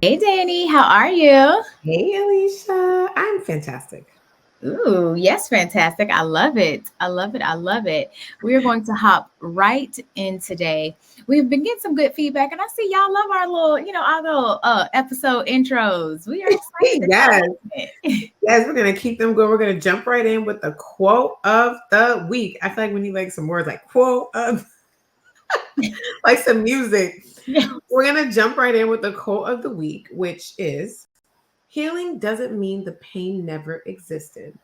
Hey Danny, how are you? Hey, Alicia. I'm fantastic. Ooh, yes, fantastic. I love it. I love it. I love it. We are going to hop right in today. We've been getting some good feedback, and I see y'all love our little, our little episode intros. We are excited to Yes, dive in. yes, we're gonna keep them going. We're gonna jump right in with the quote of the week. I feel like we need like some words like quote of like some music. Yeah. We're gonna jump right in with the quote of the week, which is healing doesn't mean the pain never existed.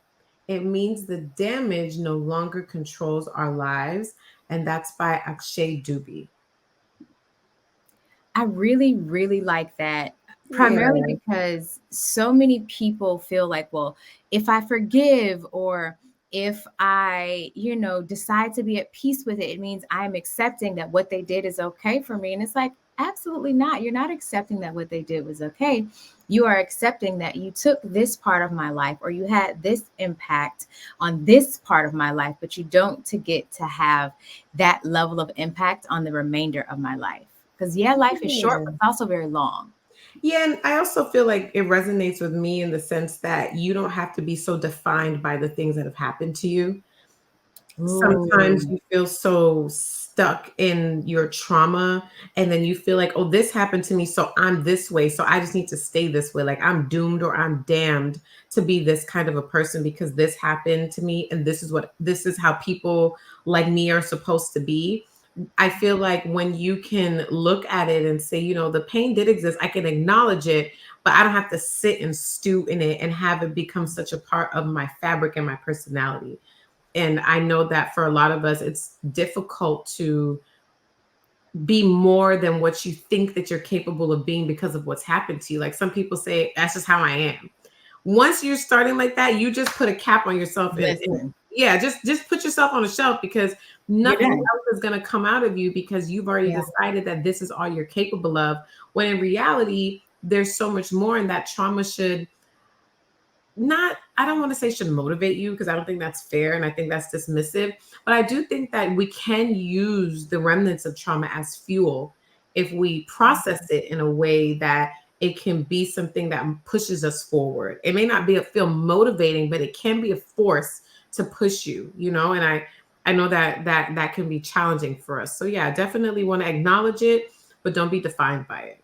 It means the damage no longer controls our lives, and that's by Akshay Dubey. I really, really like that, Yeah. primarily because so many people feel like, well, if I forgive or if I, decide to be at peace with it, it means I'm accepting that what they did is okay for me. And it's like, absolutely not. You're not accepting that what they did was okay. You are accepting that you took this part of my life or you had this impact on this part of my life, but you don't to get to have that level of impact on the remainder of my life. Because, yeah, life is short, but Yeah. it's also very long. Yeah, and I also feel like it resonates with me in the sense that you don't have to be so defined by the things that have happened to you. Sometimes Ooh, you feel so stuck in your trauma, and then you feel like, oh, this happened to me, so I'm this way, so I just need to stay this way. Like I'm doomed or I'm damned to be this kind of a person because this happened to me, and this is how people like me are supposed to be. I feel like when you can look at it and say, the pain did exist, I can acknowledge it, but I don't have to sit and stew in it and have it become such a part of my fabric and my personality. And I know that for a lot of us, it's difficult to be more than what you think that you're capable of being because of what's happened to you. Like some people say, that's just how I am. Once you're starting like that, you just put a cap on yourself and listen, yeah, just put yourself on a shelf because you're nothing done. else is going to come out of you because you've already Yeah. decided that this is all you're capable of. When in reality, there's so much more, and that trauma should not, I don't want to say should motivate you because I don't think that's fair and I think that's dismissive, but I do think that we can use the remnants of trauma as fuel if we process it in a way that it can be something that pushes us forward. It may not feel motivating, but it can be a force to push you, and I know that can be challenging for us. So yeah, definitely want to acknowledge it, but don't be defined by it.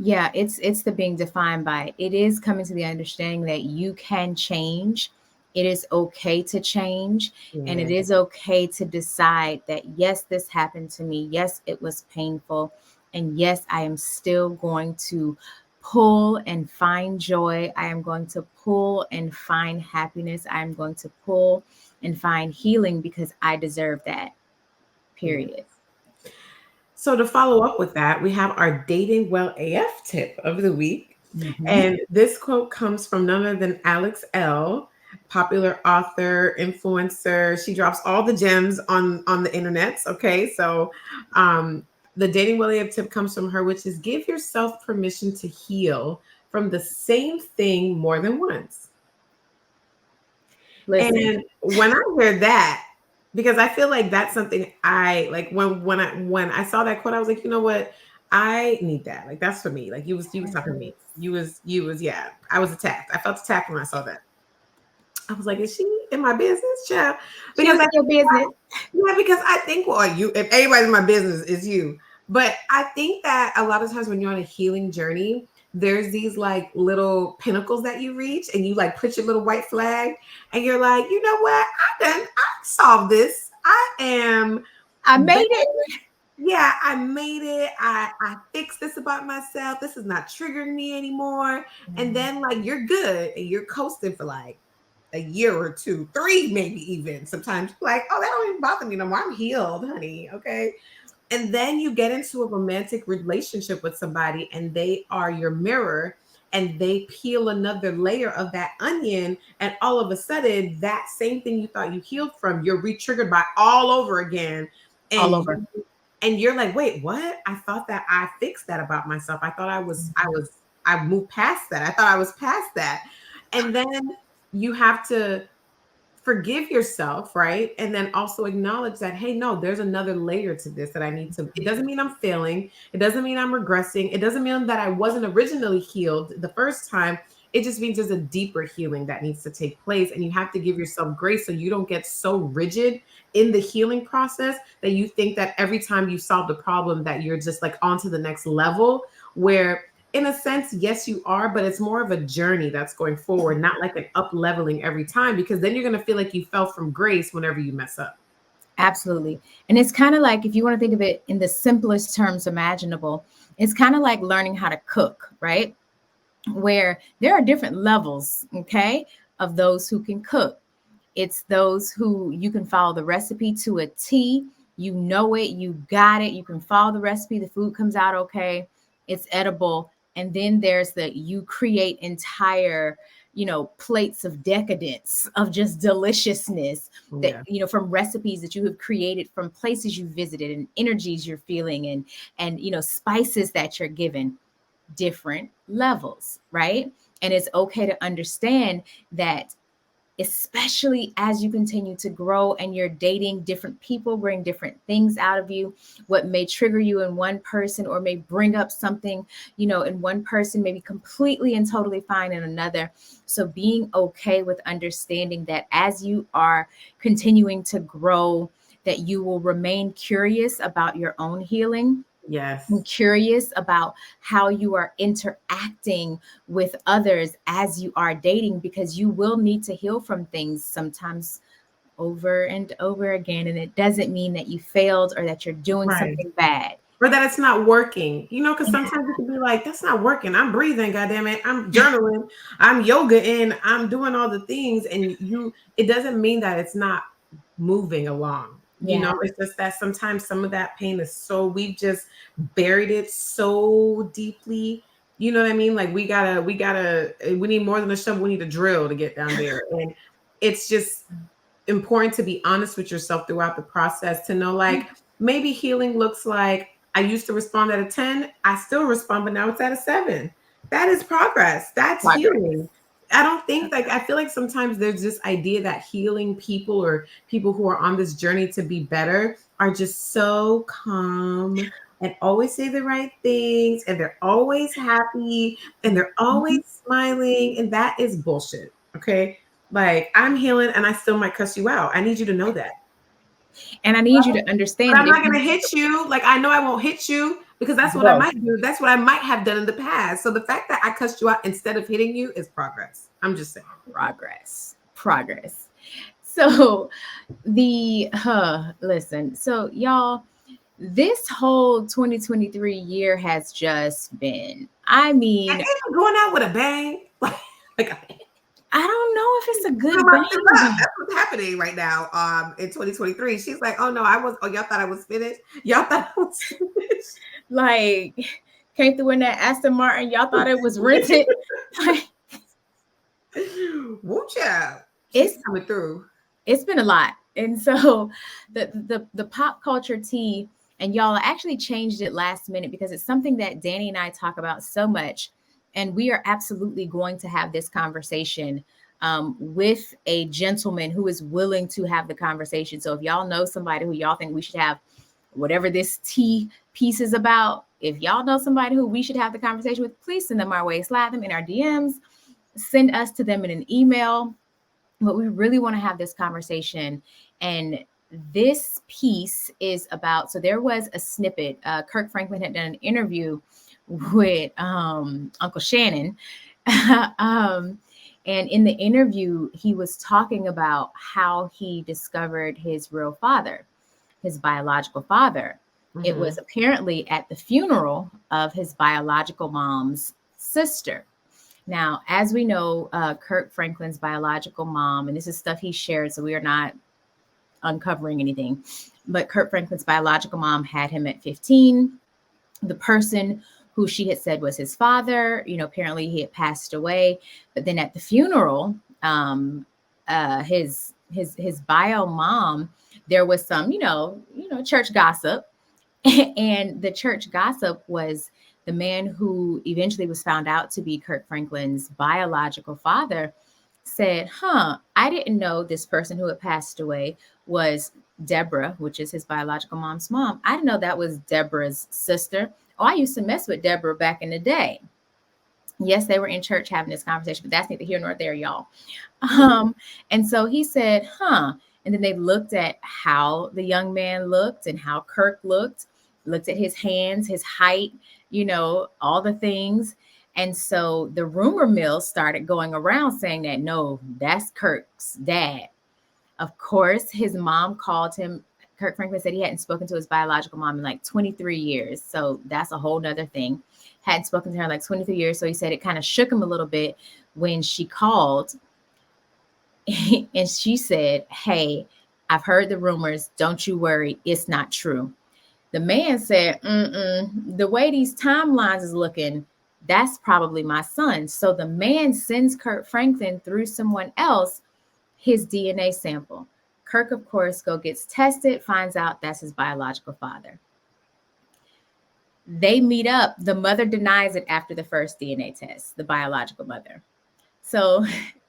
Yeah, it's the being defined by it. It is coming to the understanding that you can change. It is okay to change, and Yeah. it is okay to decide that yes, this happened to me. Yes, it was painful, and yes, I am still going to pull and find joy. I am going to pull and find happiness. I am going to pull and find healing because I deserve that. Yeah. Period. So to follow up with that, we have our dating well AF tip of the week. Hmm. And this quote comes from none other than Elle, popular author, influencer. She drops all the gems on the internets. Okay. So the dating well AF tip comes from her, which is give yourself permission to heal from the same thing more than once. Listen, And when I hear that, because I feel like that's something I like when I saw that quote, I was like, you know what? I need that. Like that's for me. Like you was talking to me. You was yeah. I was attacked. I felt attacked when I saw that. I was like, is she in my business, child? she Because was in your business. yeah, because I think well, you if anybody's in my business, is you. But I think that a lot of times when you're on a healing journey, there's these like little pinnacles that you reach and you like put your little white flag and you're like, you know what? I solved this. I am I made better. it. Yeah, I made it. I fixed this about myself. This is not triggering me anymore. And then like you're good and you're coasting for like a year or two, three, maybe even sometimes like, oh, that don't even bother me no more. I'm healed, honey. Okay. And then you get into a romantic relationship with somebody and they are your mirror and they peel another layer of that onion. And all of a sudden, that same thing you thought you healed from, you're re-triggered by all over again. All And over. and you're like, wait, what? I thought that I fixed that about myself. I thought I moved past that. I thought I was past that. And then you have to forgive yourself, right? And then also acknowledge that, hey, no, there's another layer to this that I need to. It doesn't mean I'm failing. It doesn't mean I'm regressing. It doesn't mean that I wasn't originally healed the first time. It just means there's a deeper healing that needs to take place. And you have to give yourself grace so you don't get so rigid in the healing process that you think that every time you solve the problem that you're just like on to the next level, where in a sense, yes, you are, but it's more of a journey that's going forward, not like an up leveling every time, because then you're going to feel like you fell from grace whenever you mess up. Absolutely. And it's kind of like, if you want to think of it in the simplest terms imaginable, it's kind of like learning how to cook, right? Where there are different levels, okay, of those who can cook. It's those who you can follow the recipe to a T. You know it, you got it. You can follow the recipe. The food comes out okay. It's edible. And then there's the you create entire, plates of decadence, of just deliciousness that, Yeah. from recipes that you have created, from places you visited and energies you're feeling, and spices that you're given. Different levels, right? And it's okay to understand that, especially as you continue to grow and you're dating, different people bring different things out of you. What may trigger you in one person or may bring up something, in one person may be completely and totally fine in another. So being okay with understanding that as you are continuing to grow, that you will remain curious about your own healing, Yes. and curious about how you are interacting with others as you are dating, because you will need to heal from things sometimes over and over again. And it doesn't mean that you failed or that you're doing Right. something bad. Or that it's not working, because sometimes you can be like, that's not working. I'm breathing, goddamn it. I'm journaling, I'm yoga, and I'm doing all the things. And it doesn't mean that it's not moving along. Yeah. It's just that sometimes some of that pain is so, we've just buried it so deeply. You know what I mean? Like we need more than a shovel, we need a drill to get down there. And it's just important to be honest with yourself throughout the process, to know like maybe healing looks like, I used to respond at a 10, I still respond, but now it's at a 7. That is progress. That's Progress. healing. I don't think, like, I feel like sometimes there's this idea that healing people, or people who are on this journey to be better, are just so calm and always say the right things, and they're always happy, and they're always Mhm. smiling. And that is bullshit. Okay. Like, I'm healing and I still might cuss you out. I need you to know that. And I need you to But understand I'm that if not you gonna hit you. Like, I know I won't hit you because that's what I growth, might do. That's what I might have done in the past. So the fact that I cussed you out instead of hitting you is progress. I'm just saying. progress. So listen, so y'all, this whole 2023 year has just been, I And mean, even going out with a bang, like I don't know if it's a my good mom is up. bang. That's what's happening right now. In 2023, she's like, "Oh no, y'all thought I was finished. Y'all thought I was finished." Like, came through in that Aston Martin, y'all thought it was rented. Like, Woo child. She's it's coming through. it's been a lot. And so the pop culture tea, and y'all, I actually changed it last minute because it's something that Danny and I talk about so much. And we are absolutely going to have this conversation with a gentleman who is willing to have the conversation. So if y'all know somebody who y'all think we should have whatever this tea piece is about, if y'all know somebody who we should have the conversation with, please send them our way, slide them in our DMs, send us to them in an email. But we really want to have this conversation. And this piece is about, so there was a snippet. Kirk Franklin had done an interview with Uncle Shannon. um, and in the interview, he was talking about how he discovered his real father, his biological father. It was Mhm. apparently at the funeral of his biological mom's sister. Now, as we know, Kirk Franklin's biological mom, and this is stuff he shared, so we are not uncovering anything, but Kirk Franklin's biological mom had him at 15. The person who she had said was his father, apparently he had passed away. But then at the funeral, his bio mom, there was some, church gossip, and the church gossip was the man who eventually was found out to be Kirk Franklin's biological father said, I didn't know this person who had passed away was Deborah, which is his biological mom's mom. I didn't know that was Deborah's sister. Oh, I used to mess with Deborah back in the day. Yes, they were in church having this conversation, but that's neither here nor there, y'all. And so he said, And then they looked at how the young man looked and how Kirk looked at his hands, his height, all the things. And so the rumor mill started going around saying that, no, that's Kirk's dad. Of course, his mom called him. Kirk Franklin said he hadn't spoken to his biological mom in like 23 years. So that's a whole nother thing. Hadn't spoken to her in like 23 years. So he said it kind of shook him a little bit when she called. And she said, hey, I've heard the rumors. Don't you worry. It's not true. The man said, the way these timelines is looking, that's probably my son. So the man sends Kirk Franklin through someone else his DNA sample. Kirk, of course, gets tested, finds out that's his biological father. They meet up. The mother denies it after the first DNA test, the biological mother. So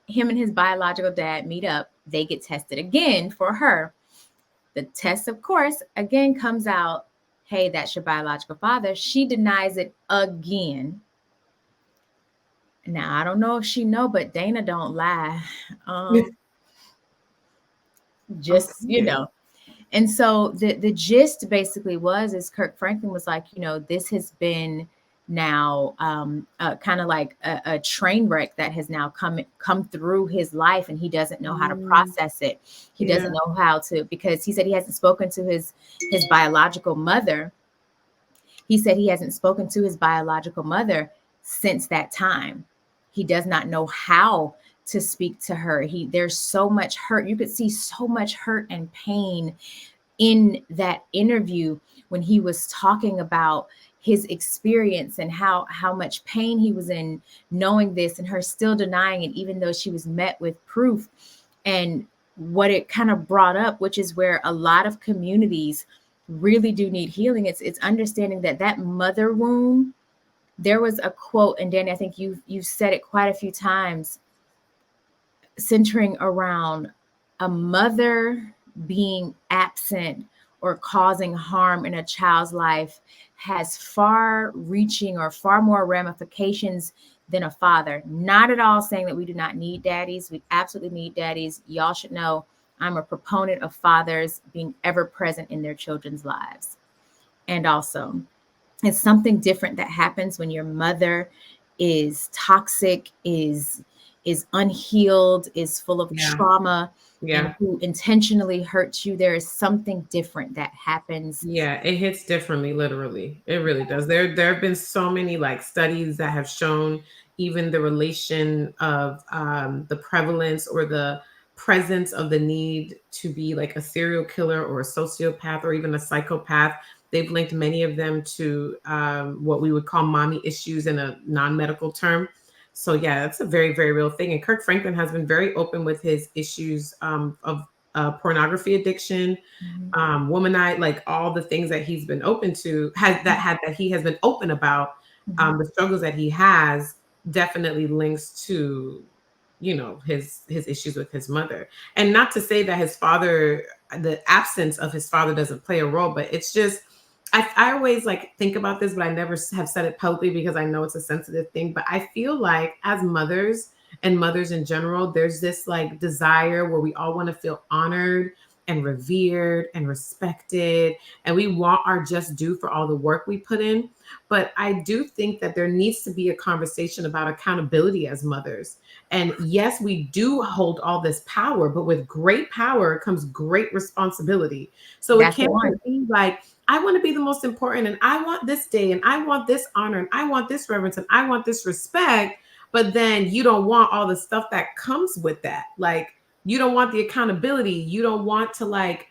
him and his biological dad meet up. They get tested again for her. The test, of course, again comes out, hey, that's your biological father. She denies it again. Now, I don't know if she know, but Dana don't lie. Just, Okay. And so the gist basically is Kirk Franklin was like, this has been now kind of like a train wreck that has now come through his life, and he doesn't know how to process it. He doesn't know how to, because he said he hasn't spoken to his biological mother. He said he hasn't spoken to his biological mother since that time. He does not know how to speak to her. There's so much hurt. You could see so much hurt and pain in that interview when he was talking about his experience and how much pain he was in knowing this, and her still denying it, even though she was met with proof. And what it kind of brought up, which is where a lot of communities really do need healing, it's understanding that mother wound. There was a quote, and Danny, I think you've said it quite a few times, centering around a mother being absent or causing harm in a child's life has far reaching or far more ramifications than a father. Not at all saying that we do not need daddies. We absolutely need daddies. Y'all should know I'm a proponent of fathers being ever present in their children's lives. And also, it's something different that happens when your mother is toxic, is unhealed, is full of trauma, and who intentionally hurts you. There is something different that happens. Yeah, it hits differently, literally. It really does. There have been so many like studies that have shown even the relation of the prevalence or the presence of the need to be like a serial killer or a sociopath or even a psychopath. They've linked many of them to what we would call mommy issues in a non-medical term. So yeah, that's a very, very real thing. And Kirk Franklin has been very open with his issues of pornography addiction, womanize, like all the things that he's been open to, that he has been open about. The struggles that he has definitely links to, his issues with his mother. And not to say that his father, the absence of his father doesn't play a role, but it's just, I always like think about this, but I never have said it publicly because I know it's a sensitive thing. But I feel like as mothers and mothers in general, there's this like desire where we all want to feel honored and revered and respected, and we want our just due for all the work we put in. But I do think that there needs to be a conversation about accountability as mothers. And yes, we do hold all this power, but with great power comes great responsibility. So it can't be like, I want to be the most important, and I want this day, and I want this honor, and I want this reverence, and I want this respect. But then you don't want all the stuff that comes with that. Like, you don't want the accountability. You don't want to like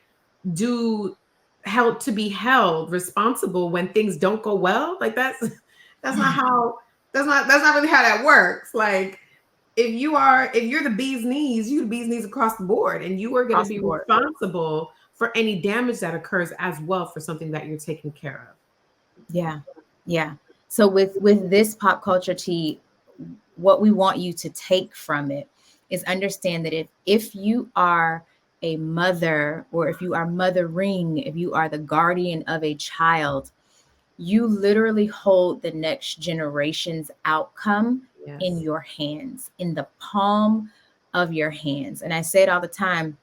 help to be held responsible when things don't go well. Like that's not really how that works. Like, if you're the bee's knees, you the bee's knees across the board, and you are going to be responsible for any damage that occurs as well for something that you're taking care of. Yeah. So with this pop culture tea, what we want you to take from it is understand that if you are a mother, or if you are mothering, if you are the guardian of a child, you literally hold the next generation's outcome in Yes. your hands, in the palm of your hands. And I say it all the time,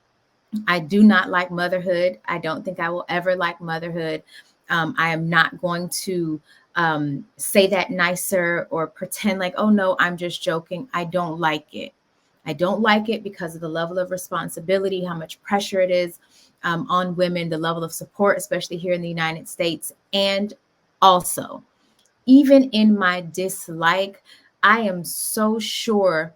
I do not like motherhood. I don't think I will ever like motherhood. I am not going to say that nicer or pretend like, oh no, I'm just joking. I don't like it. I don't like it because of the level of responsibility, how much pressure it is on women, the level of support, especially here in the United States. And also, even in my dislike, I am so sure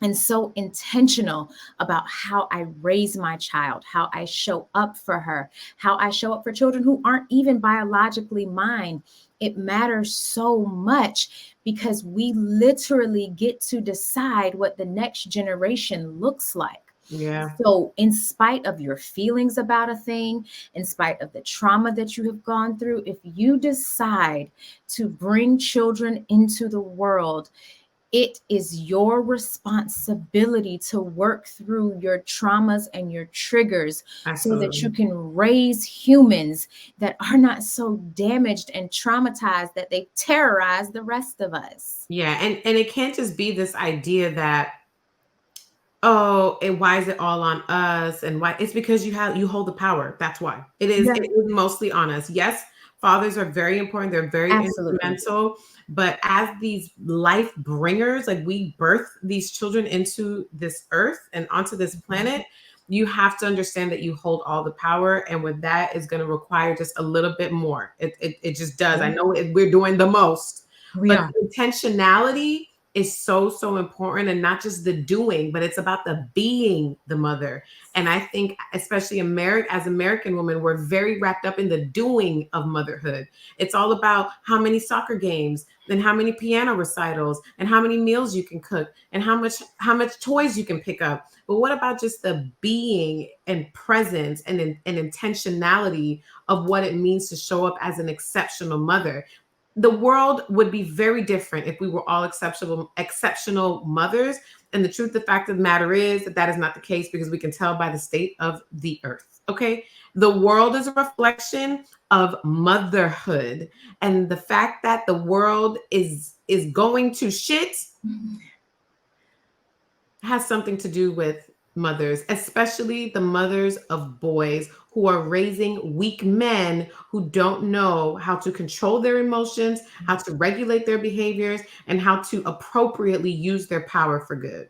and so intentional about how I raise my child, how I show up for her, how I show up for children who aren't even biologically mine. It matters so much because we literally get to decide what the next generation looks like. Yeah. So, in spite of your feelings about a thing, in spite of the trauma that you have gone through, if you decide to bring children into the world, it is your responsibility to work through your traumas and your triggers so that you Absolutely. can raise humans that are not so damaged and traumatized that they terrorize the rest of us. Yeah, and it can't just be this idea that, oh, and why is it all on us? And why? It's because you hold the power. That's why. Yeah, It is mostly on us. Yes, fathers are very important. They're very absolutely. instrumental. But as these life bringers, like we birth these children into this earth and onto this planet, you have to understand that you hold all the power. And with that is going to require just a little bit more. It just does. I Yeah, know we're doing the most, we but are. the intentionality is so so important, and not just the doing, but it's about the being the mother. And I think especially as American women, we're very wrapped up in the doing of motherhood. It's all about how many soccer games, and how many piano recitals, and how many meals you can cook, and how much toys you can pick up. But what about just the being and presence and intentionality of what it means to show up as an exceptional mother? The world would be very different if we were all exceptional mothers. And the truth, the fact of the matter is that that is not the case, because we can tell by the state of the earth. Okay, the world is a reflection of motherhood, and the fact that the world is going to shit has something to do with mothers, especially the mothers of boys who are raising weak men who don't know how to control their emotions, how to regulate their behaviors, and how to appropriately use their power for good.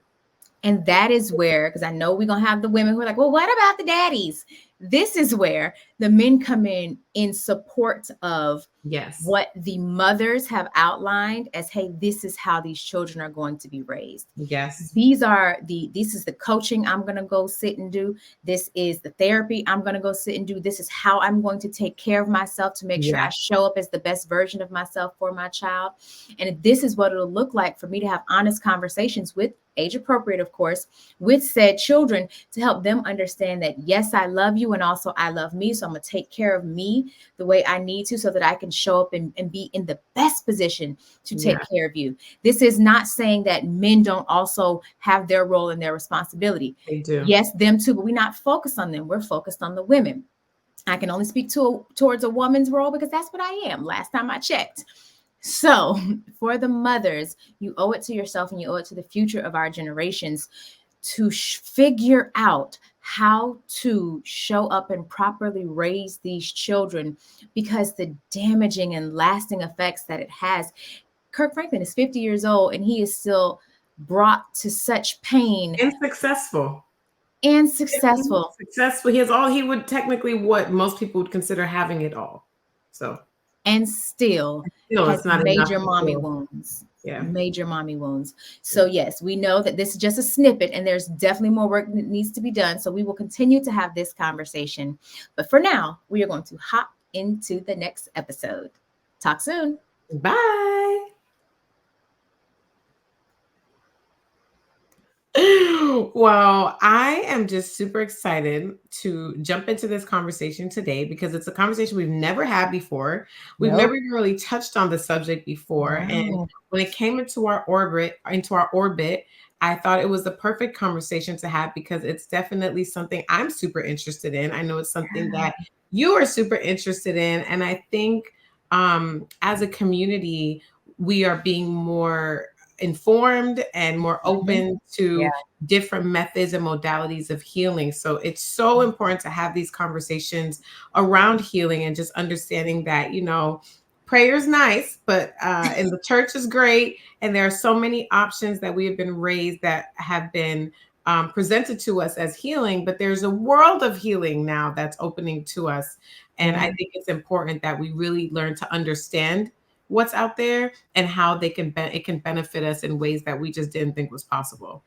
And that is where, because I know we're going to have the women who are like, well, what about the daddies? This is where the men come in support of Yes. what the mothers have outlined as, hey, this is how these children are going to be raised. Yes. This is the coaching I'm going to go sit and do. This is the therapy I'm going to go sit and do. This is how I'm going to take care of myself to make sure I Yes. show up as the best version of myself for my child. And this is what it'll look like for me to have honest conversations with, age appropriate, of course, with said children, to help them understand that, yes, I love you, and also I love me. So I'm going to take care of me the way I need to, so that I can show up and be in the best position to take Yeah, care of you. This is not saying that men don't also have their role and their responsibility. they do. Yes, them too, but we're not focused on them. We're focused on the women. I can only speak towards a woman's role because that's what I am. Last time I checked. So, for the mothers, you owe it to yourself and you owe it to the future of our generations to figure out how to show up and properly raise these children, because the damaging and lasting effects that it has. Kirk Franklin is 50 years old and he is still brought to such pain And successful. and successful, Successful. He has all, he would technically what most people would consider having it all. So and still still, has it's not enough major to mommy feel. wounds. Yeah. Major mommy wounds. Yeah. So, yes, we know that this is just a snippet and there's definitely more work that needs to be done. So, we will continue to have this conversation. But for now, we are going to hop into the next episode. Talk soon. Bye. Well, I am just super excited to jump into this conversation today, because it's a conversation we've never had before. We've never Nope. even really touched on the subject before. And No. when it came into our orbit, I thought it was the perfect conversation to have because it's definitely something I'm super interested in. I know it's something that you are super interested in. And I think as a community, we are being more informed and more Mhm. open Yeah. to different methods and modalities of healing. So it's so important to have these conversations around healing and just understanding that, prayer is nice, but and the church is great. And there are so many options that we have been raised that have been presented to us as healing, but there's a world of healing now that's opening to us. And I Yeah. think it's important that we really learn to understand what's out there and how it can benefit us in ways that we just didn't think was possible.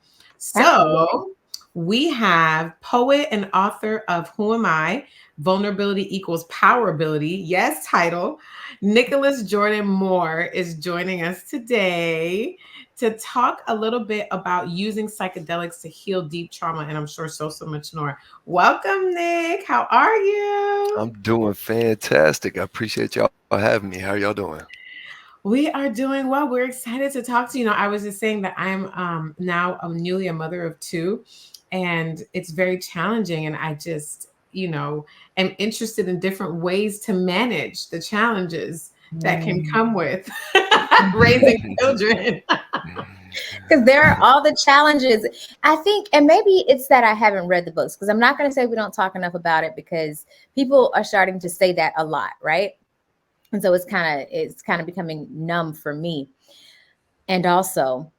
Absolutely. So we have poet and author of Who Am I? Vulnerability Equals Powerability. Yes, title. Nicholas Jordan Moore is joining us today to talk a little bit about using psychedelics to heal deep trauma, and I'm sure so much more. Welcome, Nick. How are you? I'm doing fantastic. I appreciate y'all having me. How are y'all doing? We are doing well. We're excited to talk to you. I was just saying that I'm now newly a mother of two, and it's very challenging. And I just, am interested in different ways to manage the challenges that can Mm. come with raising children. Because there are all the challenges. I think, and maybe it's that I haven't read the books, because I'm not going to say we don't talk enough about it, because people are starting to say that a lot, right? And so it's kind of becoming numb for me. And also,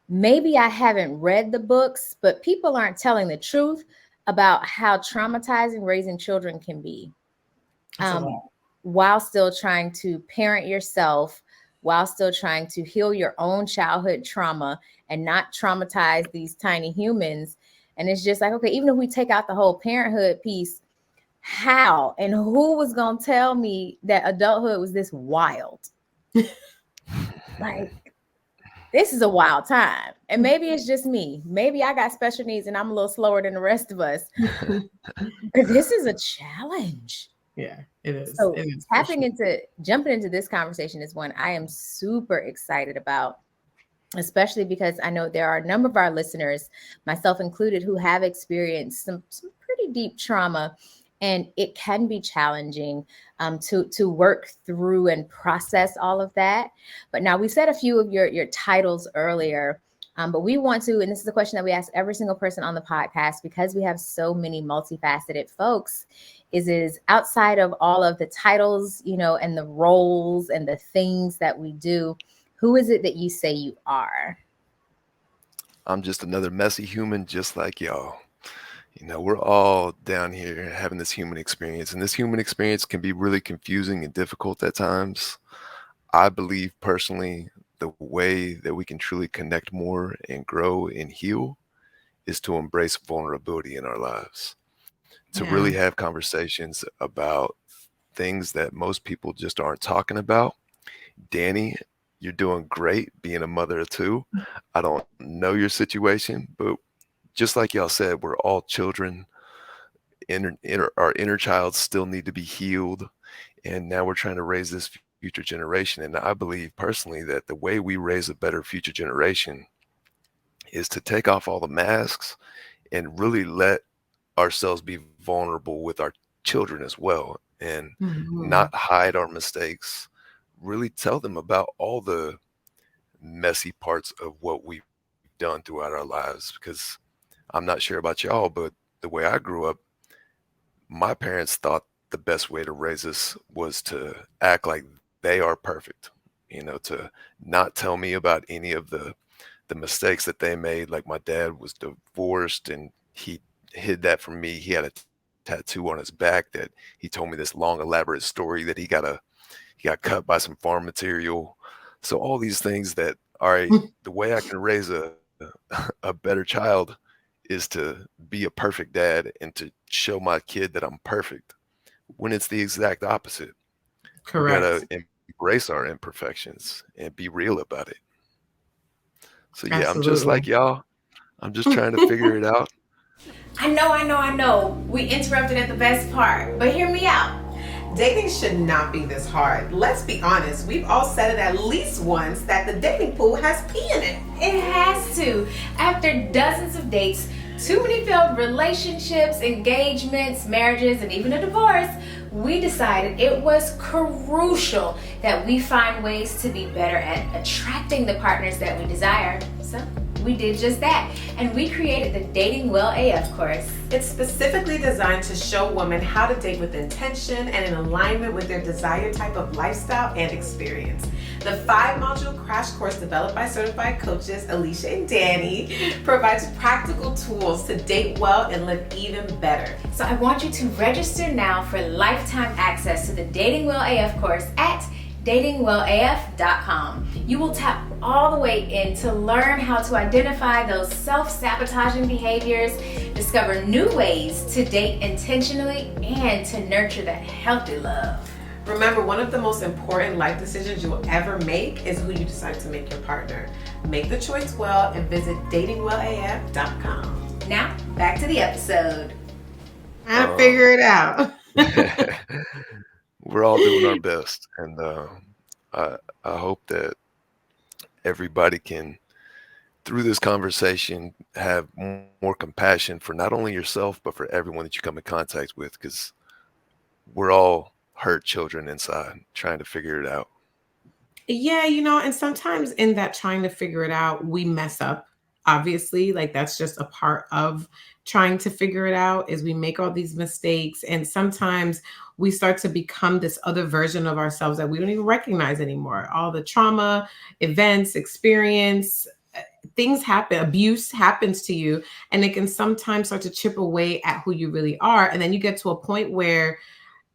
maybe I haven't read the books, but people aren't telling the truth about how traumatizing raising children can be. That's a Um, lot. while still trying to parent yourself, while still trying to heal your own childhood trauma and not traumatize these tiny humans. And it's just like, okay, even if we take out the whole parenthood piece, how and who was going to tell me that adulthood was this wild? Like, this is a wild time. And maybe it's just me. Maybe I got special needs and I'm a little slower than the rest of us. But this is a challenge. Yeah, it is. So It is for sure. jumping into this conversation is one I am super excited about, especially because I know there are a number of our listeners, myself included, who have experienced some pretty deep trauma. And it can be challenging to work through and process all of that. But now we said a few of your titles earlier, but we want to, and this is a question that we ask every single person on the podcast, because we have so many multifaceted folks, is outside of all of the titles, and the roles and the things that we do, who is it that you say you are? I'm just another messy human just like y'all. We're all down here having this human experience, and this human experience can be really confusing and difficult at times. I believe personally the way that we can truly connect more and grow and heal is to embrace vulnerability in our lives, to Yeah. really have conversations about things that most people just aren't talking about. Danny, you're doing great being a mother of two. I don't know your situation, but just like y'all said, we're all children. Our inner child still need to be healed. And now we're trying to raise this future generation. And I believe personally that the way we raise a better future generation is to take off all the masks and really let ourselves be vulnerable with our children as well, and Mhm. not hide our mistakes. Really tell them about all the messy parts of what we've done throughout our lives, because I'm not sure about y'all, but the way I grew up, my parents thought the best way to raise us was to act like they are perfect, to not tell me about any of the mistakes that they made. Like my dad was divorced and he hid that from me. He had a tattoo on his back that he told me this long elaborate story that he got cut by some farm material. So all these things that, all right, the way I can raise a better child is to be a perfect dad and to show my kid that I'm perfect, when it's the exact opposite. We got to Correct. embrace our imperfections and be real about it. So yeah, I'm just like Absolutely. y'all. I'm just trying to figure it out. I know. We interrupted at the best part, but hear me out. Dating should not be this hard. Let's be honest. We've all said it at least once that the dating pool has pee in it. It has to. After dozens of dates, too many failed relationships, engagements, marriages, and even a divorce, we decided it was crucial that we find ways to be better at attracting the partners that we desire. So we did just that, and we created the Dating Well AF course. It's specifically designed to show women how to date with intention and in alignment with their desired type of lifestyle and experience. The 5-module crash course developed by certified coaches Alicia and Danny provides practical tools to date well and live even better. So I want you to register now for lifetime access to the Dating Well AF course at datingwellaf.com. You will tap all the way in to learn how to identify those self-sabotaging behaviors, discover new ways to date intentionally, and to nurture that healthy love. Remember, one of the most important life decisions you will ever make is who you decide to make your partner. Make the choice well and visit datingwellaf.com. Now, back to the episode. I figure it out. We're all doing our best, and I hope that everybody can, through this conversation, have more compassion for not only yourself but for everyone that you come in contact with, because we're all hurt children inside trying to figure it out. Yeah, and sometimes in that trying to figure it out, we mess up. Obviously, like that's just a part of trying to figure it out, is we make all these mistakes, and sometimes we start to become this other version of ourselves that we don't even recognize anymore. All the trauma, events, experience, things happen, abuse happens to you, and it can sometimes start to chip away at who you really are. And then you get to a point where,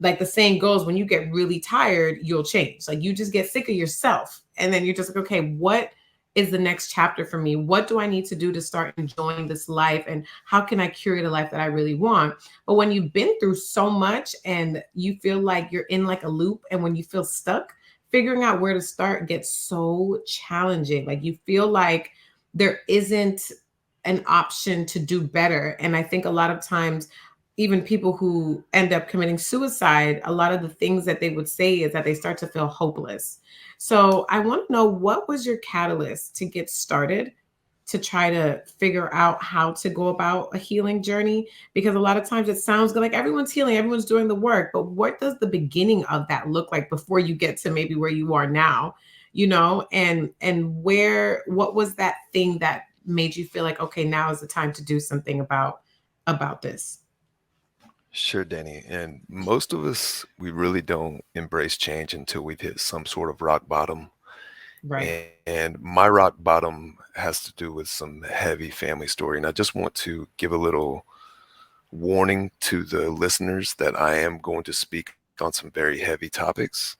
like the saying goes, when you get really tired, you'll change. Like you just get sick of yourself. And then you're just like, okay, what is the next chapter for me? What do I need to do to start enjoying this life? And how can I curate a life that I really want? But when you've been through so much and you feel like you're in like a loop, and when you feel stuck, figuring out where to start gets so challenging. Like you feel like there isn't an option to do better. And I think a lot of times, even people who end up committing suicide, a lot of the things that they would say is that they start to feel hopeless. So I want to know, what was your catalyst to get started to try to figure out how to go about a healing journey? Because a lot of times it sounds good, like everyone's healing, everyone's doing the work, but what does the beginning of that look like before you get to maybe where you are now, and what was that thing that made you feel like, okay, now is the time to do something about this? Sure, Danny. And most of us, we really don't embrace change until we've hit some sort of rock bottom. Right. And my rock bottom has to do with some heavy family story. And I just want to give a little warning to the listeners that I am going to speak on some very heavy topics.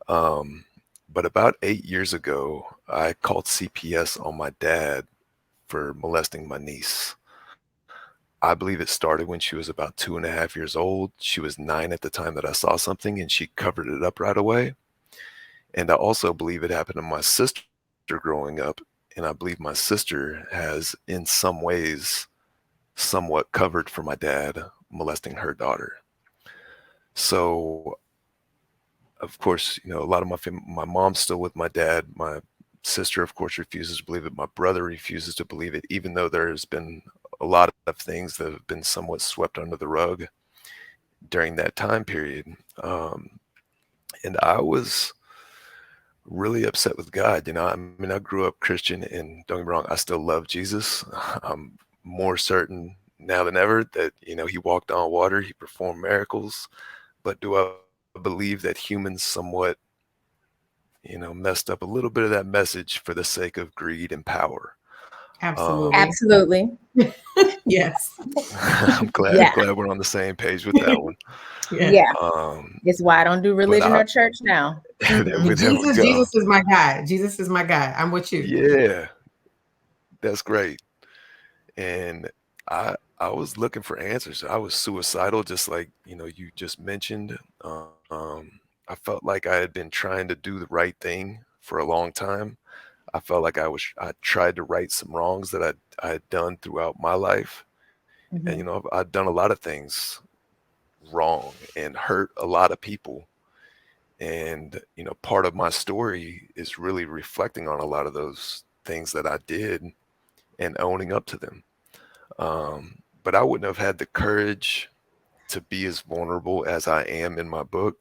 But about 8 years ago, I called CPS on my dad for molesting my niece. I believe it started when she was about 2.5 years old. She was 9 at the time that I saw something, and she covered it up right away. And I also believe it happened to my sister growing up. And I believe my sister has, in some ways, somewhat covered for my dad molesting her daughter. So, of course, a lot of my mom's still with my dad. My sister, of course, refuses to believe it. My brother refuses to believe it, even though there's been a lot of things that have been somewhat swept under the rug during that time period. And I was really upset with God. I grew up Christian, and don't get me wrong, I still love Jesus. I'm more certain now than ever that, he walked on water, he performed miracles. But do I believe that humans somewhat, messed up a little bit of that message for the sake of greed and power? Absolutely. Absolutely. Yes. I'm glad we're on the same page with that one. Yeah. It's why I don't do religion or church now. Jesus is my guy. Jesus is my guy. I'm with you. Yeah, that's great. And I was looking for answers. I was suicidal, just like you just mentioned. I felt like I had been trying to do the right thing for a long time. I felt like I tried to right some wrongs that I had done throughout my life. Mhm. And I'd done a lot of things wrong and hurt a lot of people. And, part of my story is really reflecting on a lot of those things that I did and owning up to them. But I wouldn't have had the courage to be as vulnerable as I am in my book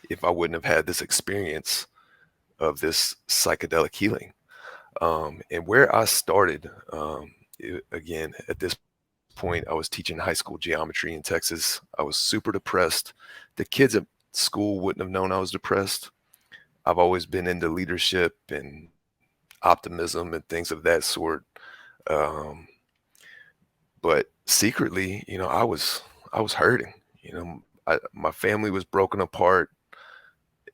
if I wouldn't have had this experience of this psychedelic healing. And where I started, again, at this point, I was teaching high school geometry in Texas. I was super depressed. The kids at school wouldn't have known I was depressed. I've always been into leadership and optimism and things of that sort. Um, but secretly, I was hurting. My family was broken apart.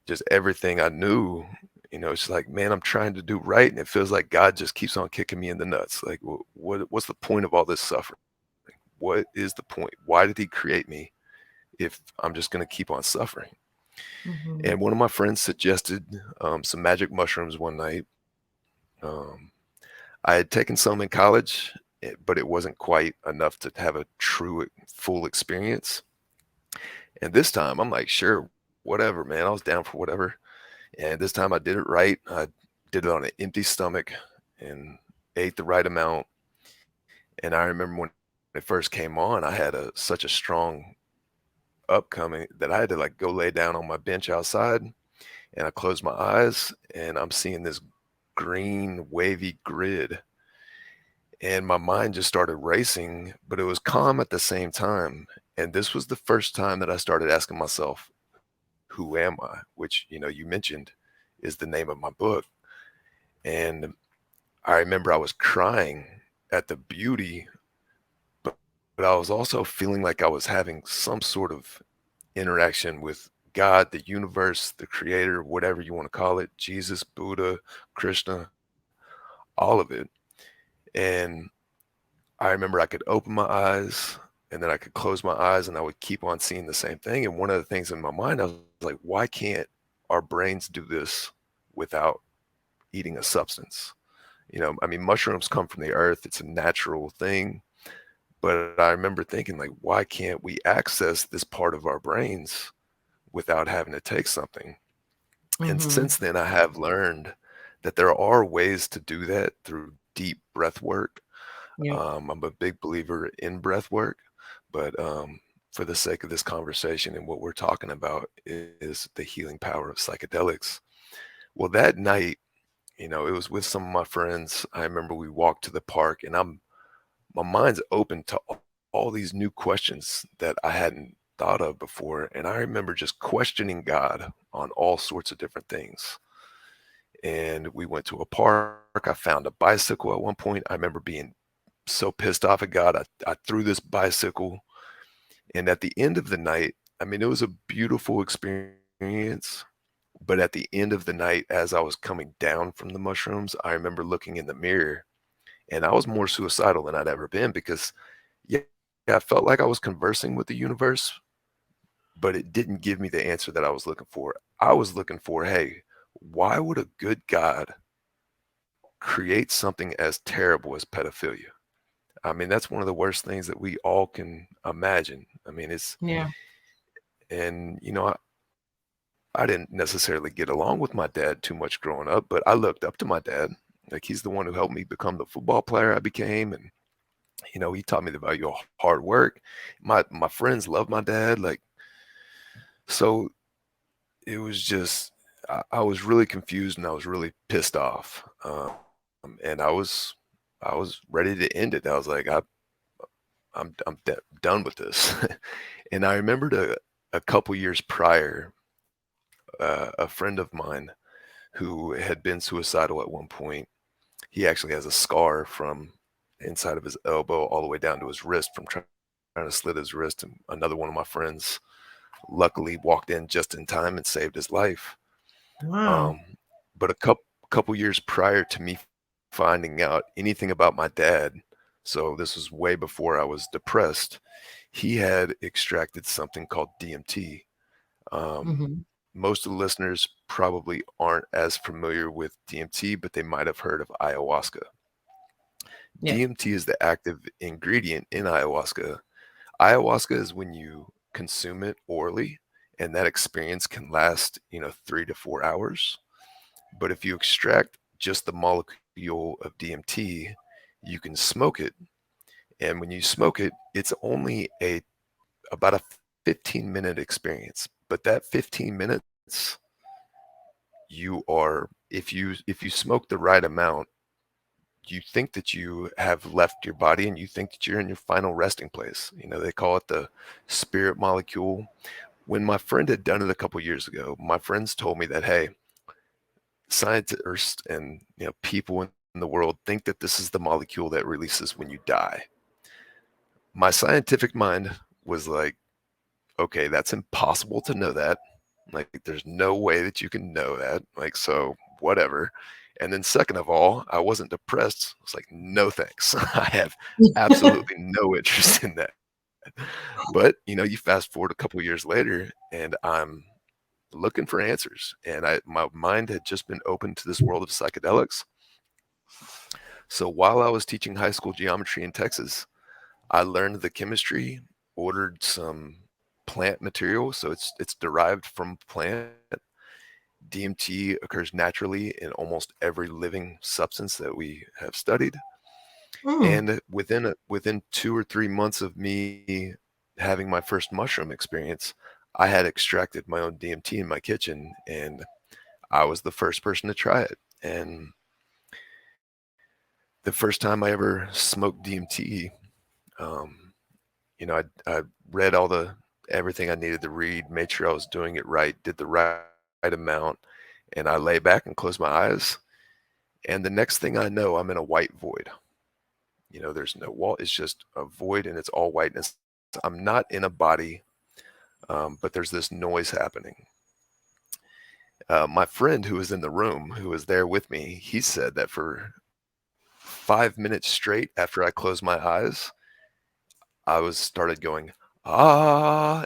Just everything I knew, it's like, man, I'm trying to do right, and it feels like God just keeps on kicking me in the nuts. Like, what's the point of all this suffering? What is the point? Why did He create me if I'm just going to keep on suffering? And Mhm. one of my friends suggested some magic mushrooms one night. I had taken some in college, but it wasn't quite enough to have a true full experience. And this time, I'm like, sure, whatever, man. I was down for whatever. And this time I did it right. I did it on an empty stomach and ate the right amount. And I remember when it first came on, I had such a strong upcoming that I had to like go lay down on my bench outside, and I closed my eyes and I'm seeing this green wavy grid, and my mind just started racing, but it was calm at the same time. And this was the first time that I started asking myself, who am I? Which, you mentioned is the name of my book. And I remember I was crying at the beauty, but I was also feeling like I was having some sort of interaction with God, the universe, the creator, whatever you want to call it, Jesus, Buddha, Krishna, all of it. And I remember I could open my eyes and then I could close my eyes and I would keep on seeing the same thing. And one of the things in my mind, I was like, why can't our brains do this without eating a substance? I mean, mushrooms come from the earth, it's a natural thing. But I remember thinking, like, why can't we access this part of our brains without having to take something? And Mhm. since then, I have learned that there are ways to do that through deep breath work. Yep. I'm a big believer in breath work, but for the sake of this conversation and what we're talking about is the healing power of psychedelics. Well, that night, it was with some of my friends. I remember we walked to the park, and my mind's open to all these new questions that I hadn't thought of before. And I remember just questioning God on all sorts of different things. And we went to a park. I found a bicycle at one point. I remember being so pissed off at God. I threw this bicycle. And at the end of the night, I mean, it was a beautiful experience. But at the end of the night, as I was coming down from the mushrooms, I remember looking in the mirror, and I was more suicidal than I'd ever been because, yeah, I felt like I was conversing with the universe, but it didn't give me the answer that I was looking for. I was looking for, hey, why would a good God create something as terrible as pedophilia? I mean, that's one of the worst things that we all can imagine. I mean, Yeah. and I didn't necessarily get along with my dad too much growing up, but I looked up to my dad. Like, he's the one who helped me become the football player I became, and he taught me the value of hard work. My friends love my dad, like, so it was just I was really confused and I was really pissed off, and I was ready to end it. I was like, I'm done with this. And I remembered a couple years prior, a friend of mine who had been suicidal at one point. He actually has a scar from inside of his elbow all the way down to his wrist from trying to slit his wrist. And another one of my friends luckily walked in just in time and saved his life. Um, Wow. but a couple years prior to me finding out anything about my dad, so this was way before I was depressed, he had extracted something called DMT. Um, Mhm. Most of the listeners probably aren't as familiar with DMT, but they might have heard of ayahuasca. Yeah. DMT is the active ingredient in ayahuasca. Ayahuasca is when you consume it orally, and that experience can last, 3 to 4 hours. But if you extract just the molecule of DMT, you can smoke it. And when you smoke it, it's only a about a 15-minute experience. But that 15 minutes, you are if you smoke the right amount, you think that you have left your body and you think that you're in your final resting place. They call it the spirit molecule. When my friend had done it a couple years ago, my friends told me that, hey, scientists and people in the world think that this is the molecule that releases when you die. My scientific mind was like, okay, that's impossible to know that. Like, there's no way that you can know that. Like, so whatever. And then, second of all, I wasn't depressed. I was like, no thanks. I have absolutely no interest in that. But, you fast forward a couple years later, and I'm looking for answers. And my mind had just been opened to this world of psychedelics. So while I was teaching high school geometry in Texas, I learned the chemistry, ordered some plant material, so it's derived from plant. DMT occurs naturally in almost every living substance that we have studied. Mm. And within 2 or 3 months of me having my first mushroom experience, I had extracted my own DMT in my kitchen, and I was the first person to try it. And the first time I ever smoked DMT, um, I read everything I needed to read, made sure I was doing it right, did the right amount, and I lay back and close my eyes. And the next thing I know, I'm in a white void. There's no wall. It's just a void, and it's all whiteness. I'm not in a body, but there's this noise happening. My friend who was in the room, who was there with me, he said that for 5 minutes straight after I closed my eyes, I was started going, ah.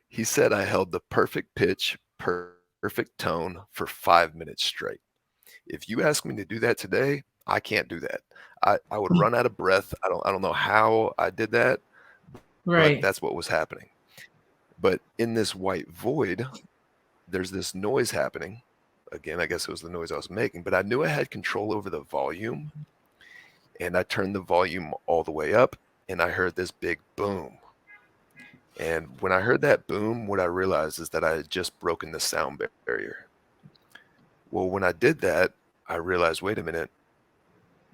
He said I held the perfect pitch, perfect tone for 5 minutes straight. If you ask me to do that today, I can't do that. I would run out of breath. I don't know how I did that, but that's what Right. was happening. But in this white void, there's this noise happening. Again, I guess it was the noise I was making, but I knew I had control over the volume, and I turned the volume all the way up, and I heard this big boom. And when I heard that boom, what I realized is that I had just broken the sound barrier. Well, when I did that, I realized, wait a minute,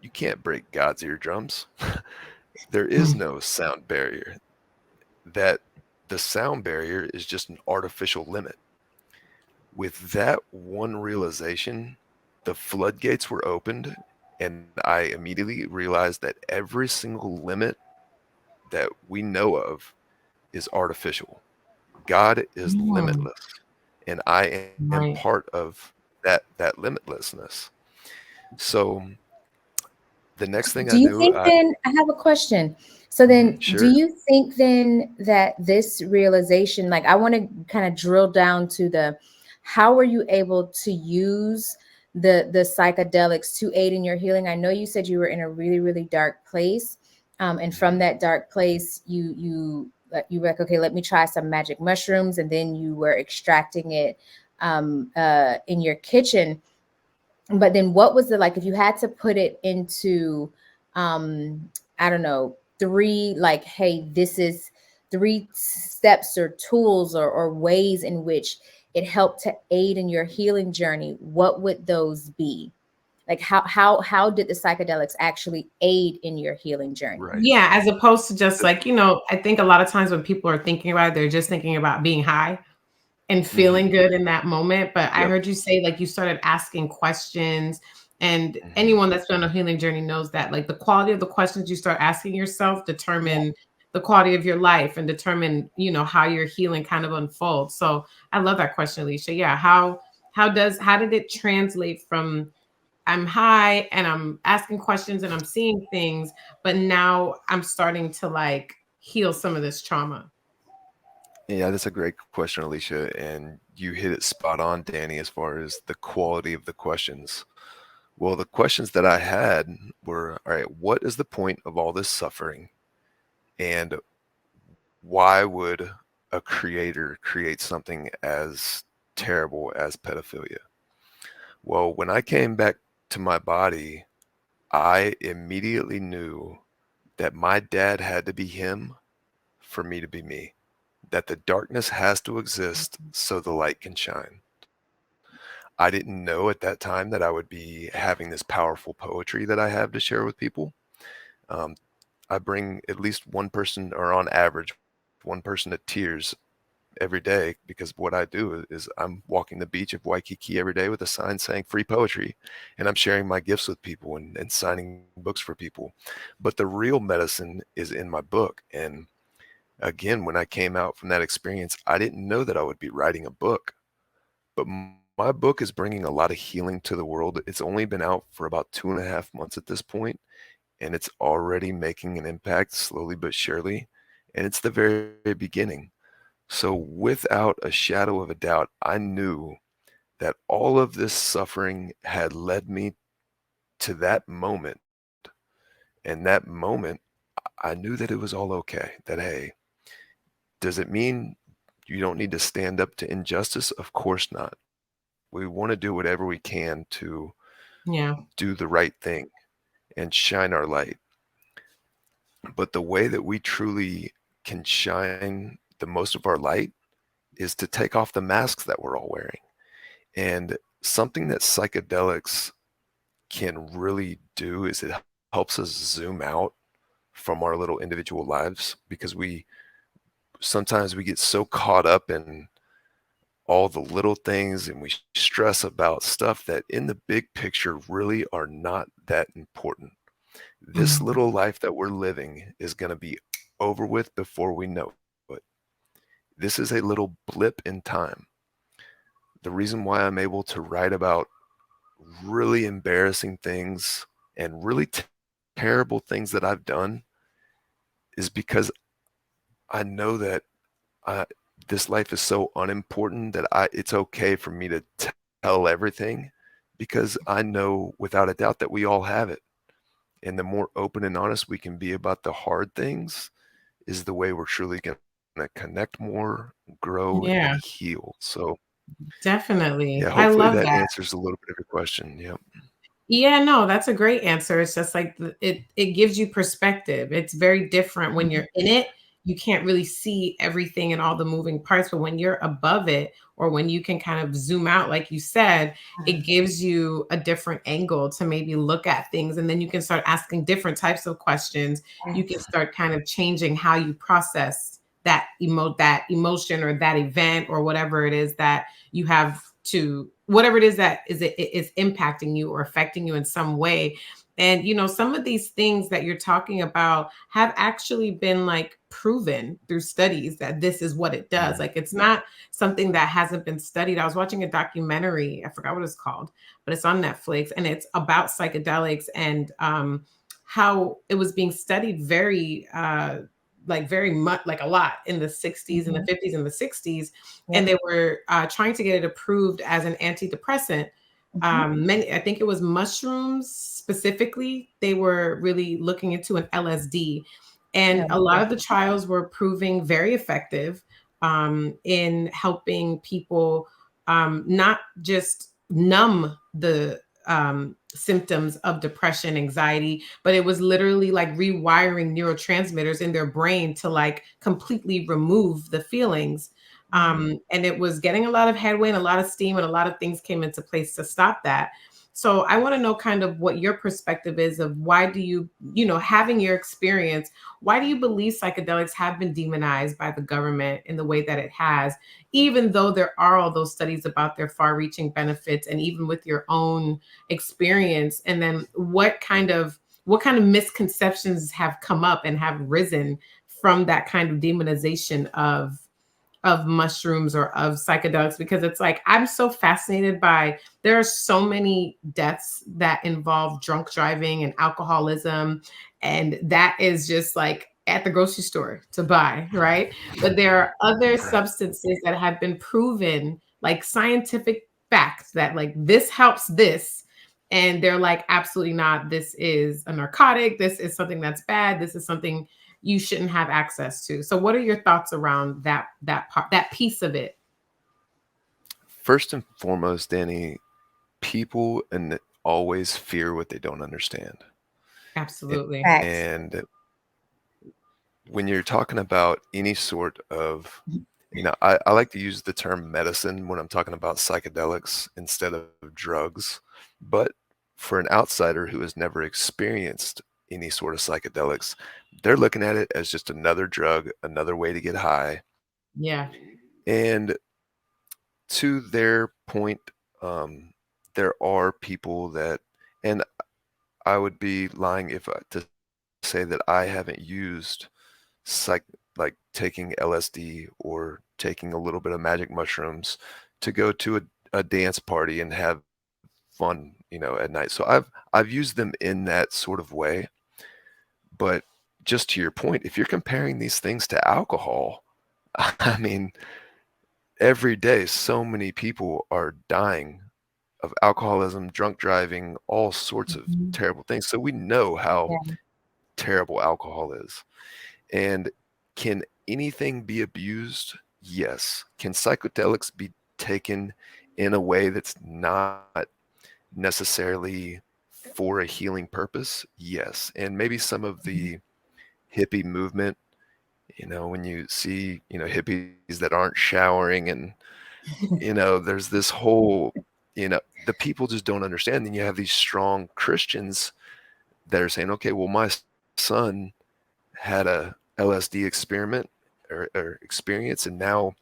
you can't break God's eardrums. There is Mm. no sound barrier. That the sound barrier is just an artificial limit. With that one realization, the floodgates were opened, and I immediately realized that every single limit that we know of is artificial. God is Mm. limitless, and I am part Right. of that limitlessness. So the next thing I Do you knew, think then, I have a question. So Mhm, then, do sure, you think then that this realization, like I want to kind of drill down to the, how were you able to use the psychedelics to aid in your healing? I know you said you were in a really, really dark place. And from mhm, that dark place, you were like, okay, let me try some magic mushrooms, and then you were extracting it in your kitchen. But then what was it like if you had to put it into I don't know, three, like, hey, this is three steps or tools or ways in which it helped to aid in your healing journey, what would those be? Like how did the psychedelics actually aid in your healing journey? right. Yeah, as opposed to just But like, I think a lot of times when people are thinking about it, they're just thinking about being high and feeling mhm, good in that moment. But I yep, heard you say like you started asking questions, and mhm, anyone that's been on a healing journey knows that like the quality of the questions you start asking yourself Yeah. determine the quality of your life and determine, how your healing kind of unfolds. So I love that question, Alicia. Yeah. How did it translate from I'm high and I'm asking questions and I'm seeing things, but now I'm starting to like heal some of this trauma? yeah, that's a great question, Alicia, and you hit it spot on, Danny, as far as the quality of the questions. Well, the questions that I had were, all right, what is the point of all this suffering? And why would a creator creates something as terrible as pedophilia? Well, when I came back to my body, I immediately knew that my dad had to be him for me to be me, that the darkness has to exist so the light can shine. I didn't know at that time that I would be having this powerful poetry that I have to share with people. Um, I bring at least one person, or on average, one person to tears every day, because what I do is I'm walking the beach of Waikiki every day with a sign saying free poetry, and I'm sharing my gifts with people and signing books for people. But the real medicine is in my book. And again, when I came out from that experience, I didn't know that I would be writing a book, but my book is bringing a lot of healing to the world. It's only been out for about 2.5 months at this point, and it's already making an impact slowly but surely. And it's the very beginning. So, without a shadow of a doubt, I knew that all of this suffering had led me to that moment. And that moment, I knew that it was all okay. That, hey, does it mean you don't need to stand up to injustice? Of course not. We want to do whatever we can to Yeah. do the right thing and shine our light. But the way that we truly can shine the most of our light is to take off the masks that we're all wearing. And something that psychedelics can really do is it helps us zoom out from our little individual lives, because we sometimes we get so caught up in all the little things and we stress about stuff that in the big picture really are not that important. This Mhm. little life that we're living is going to be over with before we know it. This is a little blip in time. The reason why I'm able to write about really embarrassing things and really terrible things that I've done is because I know that I, this life is so unimportant that it's okay for me to tell everything, because I know without a doubt that we all have it. And the more open and honest we can be about the hard things is the way we're truly going to connect more, grow, and Yeah, heal. So, yeah, definitely. hopefully I that love that. answers a little bit of your question. Yep. Yeah, no, that's a great answer. It's just like it gives you perspective. It's very different when you're in it. You can't really see everything and all the moving parts, but when you're above it or when you can kind of zoom out, like you said, it gives you a different angle to maybe look at things. And then you can start asking different types of questions. You can start kind of changing how you process that emotion or that event or whatever it is that you have to whatever it is that is impacting you or affecting you in some way. And some of these things that you're talking about have actually been like proven through studies that this is what it does. Mhm. Like it's not something that hasn't been studied. I was watching a documentary, I forgot what it's called, but it's on Netflix, and it's about psychedelics and how it was being studied very much, like a lot in the 60s and the 50s and the 60s, and they were trying to get it approved as an antidepressant. I think it was mushrooms specifically. They were really looking into an LSD, and a lot of the trials were proving very effective in helping people not just numb the symptoms of depression, anxiety, but it was literally like rewiring neurotransmitters in their brain to like completely remove the feelings. And it was getting a lot of headway and a lot of steam, and a lot of things came into place to stop that. So I want to know kind of what your perspective is of why do having your experience, why do you believe psychedelics have been demonized by the government in the way that it has, even though there are all those studies about their far-reaching benefits, and even with your own experience? And then what kind of misconceptions have come up and have risen from that kind of demonization of mushrooms or of psychedelics? Because it's like I'm so fascinated by, there are so many deaths that involve drunk driving and alcoholism, and that is just like at the grocery store to buy, right? But there are other Right. substances that have been proven, like scientific facts, that like this helps this, and they're like absolutely not, this is a narcotic, this is something that's bad, this is something you shouldn't have access to. So what are your thoughts around that part, that piece of it? First and foremost, Danny, people and always fear what they don't understand. Absolutely. Facts. And when you're talking about any sort of, I like to use the term medicine when I'm talking about psychedelics instead of drugs. But for an outsider who has never experienced any sort of psychedelics, they're looking at it as just another drug, another way to get high. Yeah. And to their point, um, there are people that, and I would be lying if to say that I haven't used psych like taking LSD or taking a little bit of magic mushrooms to go to a dance party and have fun, at night. So I've used them in that sort of way. But just to your point, if you're comparing these things to alcohol, I mean, every day so many people are dying of alcoholism, drunk driving, all sorts of Mhm. terrible things. So we know how Yeah. terrible alcohol is. And can anything be abused? Yes. Can psychedelics be taken in a way that's not necessarily for a healing purpose? Yes. And maybe some of the hippie movement, when you see, hippies that aren't showering and, there's this whole, the people just don't understand. Then you have these strong Christians that are saying, okay, well, my son had a LSD experiment or experience, and now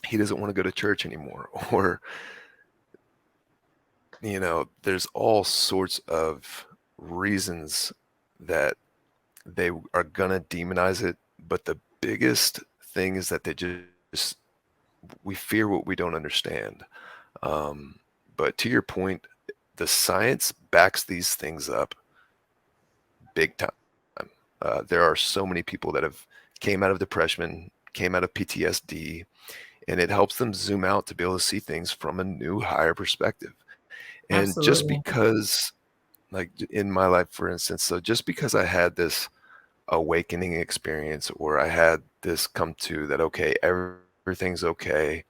he doesn't want to go to church anymore. Or, there's all sorts of reasons that they are going to demonize it. But the biggest thing is that we fear what we don't understand. Um, but to your point, the science backs these things up big time. There are so many people that have came out of depression, came out of PTSD, and it helps them zoom out to be able to see things from a new, higher perspective. And just Absolutely. because, like in my life, for instance, so just because I had this awakening experience or I had this come to that, okay, everything's okay,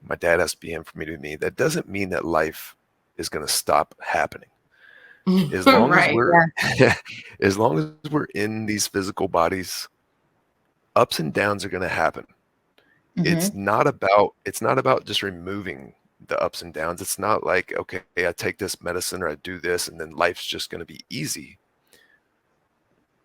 my dad has to be in for me to me, that doesn't mean that life is going to stop happening. As long as Right. we're Yeah. as long as we're in these physical bodies, ups and downs are going to happen. Hmm. It's not about just removing the ups and downs. It's not like, okay, I take this medicine or I do this and then life's just going to be easy.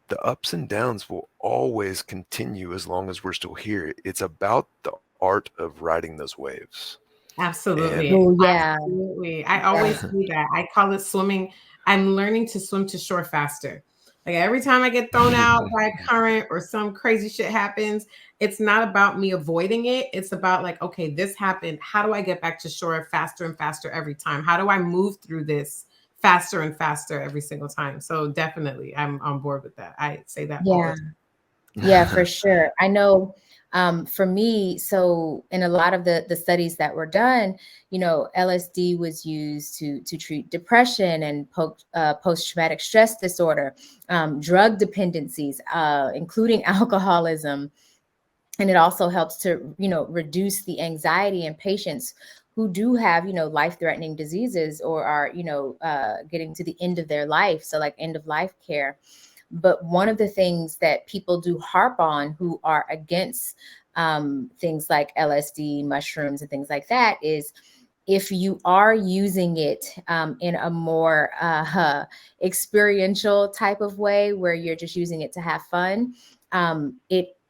The ups and downs will always continue as long as we're still here. It's about the art of riding those waves. And Absolutely. Oh yeah. Absolutely. I Yeah. always do that. I call it swimming. I'm learning to swim to shore faster. Like every time I get thrown out by a current or some crazy shit happens, it's not about me avoiding it. It's about like, okay, this happened. How do I get back to shore faster and faster every time? How do I move through this faster and faster every single time? So definitely I'm on board with that. I say that all the Yeah. time. Yeah, for sure. I know, for me, so in a lot of the studies that were done, LSD was used to treat depression and post-traumatic stress disorder, drug dependencies, including alcoholism. And it also helps to, reduce the anxiety in patients who do have, life-threatening diseases or are, getting to the end of their life. So like end of life care. But one of the things that people do harp on who are against things like LSD, mushrooms, and things like that is if you are using it in a more experiential type of way where you're just using it to have fun,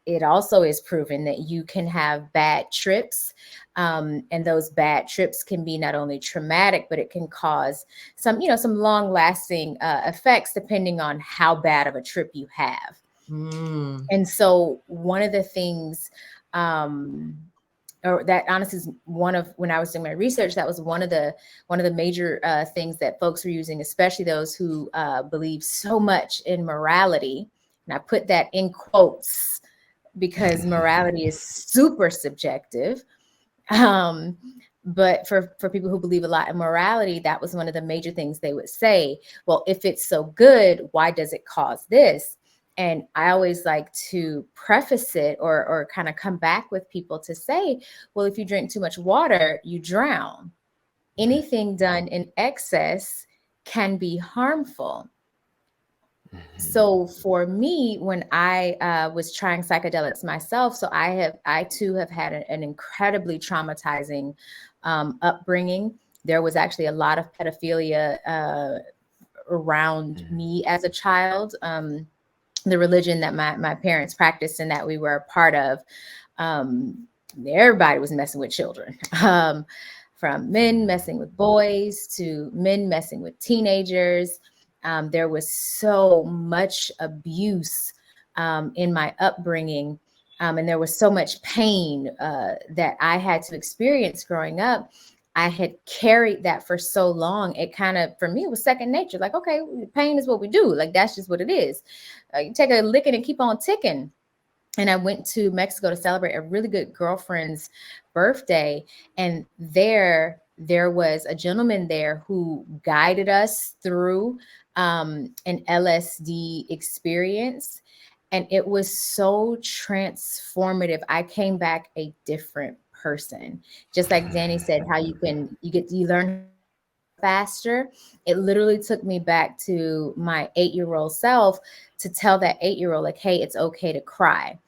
it also is proven that you can have bad trips. And those bad trips can be not only traumatic, but it can cause some long lasting effects depending on how bad of a trip you have. Mm. And so one of the things, um, or that honestly is one of, when I was doing my research, that was one of the major things that folks were using, especially those who believe so much in morality. And I put that in quotes because morality is super subjective. Um, but for people who believe a lot in morality, that was one of the major things they would say. Well, if it's so good, why does it cause this? And I always like to preface it or kind of come back with people to say, well, if you drink too much water, you drown. Anything done in excess can be harmful. So for me, when I was trying psychedelics myself, so I too have had an incredibly traumatizing upbringing. There was actually a lot of pedophilia around me as a child. The religion that my parents practiced and that we were a part of, everybody was messing with children. From men messing with boys to men messing with teenagers. There was so much abuse in my upbringing. And there was so much pain that I had to experience growing up. I had carried that for so long. It kind of, for me, it was second nature. Like, okay, pain is what we do. Like, that's just what it is. You take a licking and keep on ticking. And I went to Mexico to celebrate a really good girlfriend's birthday. And there was a gentleman there who guided us through an LSD experience. And it was so transformative. I came back a different person. Just like Danny said, how you learn faster. It literally took me back to my 8-year-old self to tell that 8-year-old, like, hey, it's okay to cry.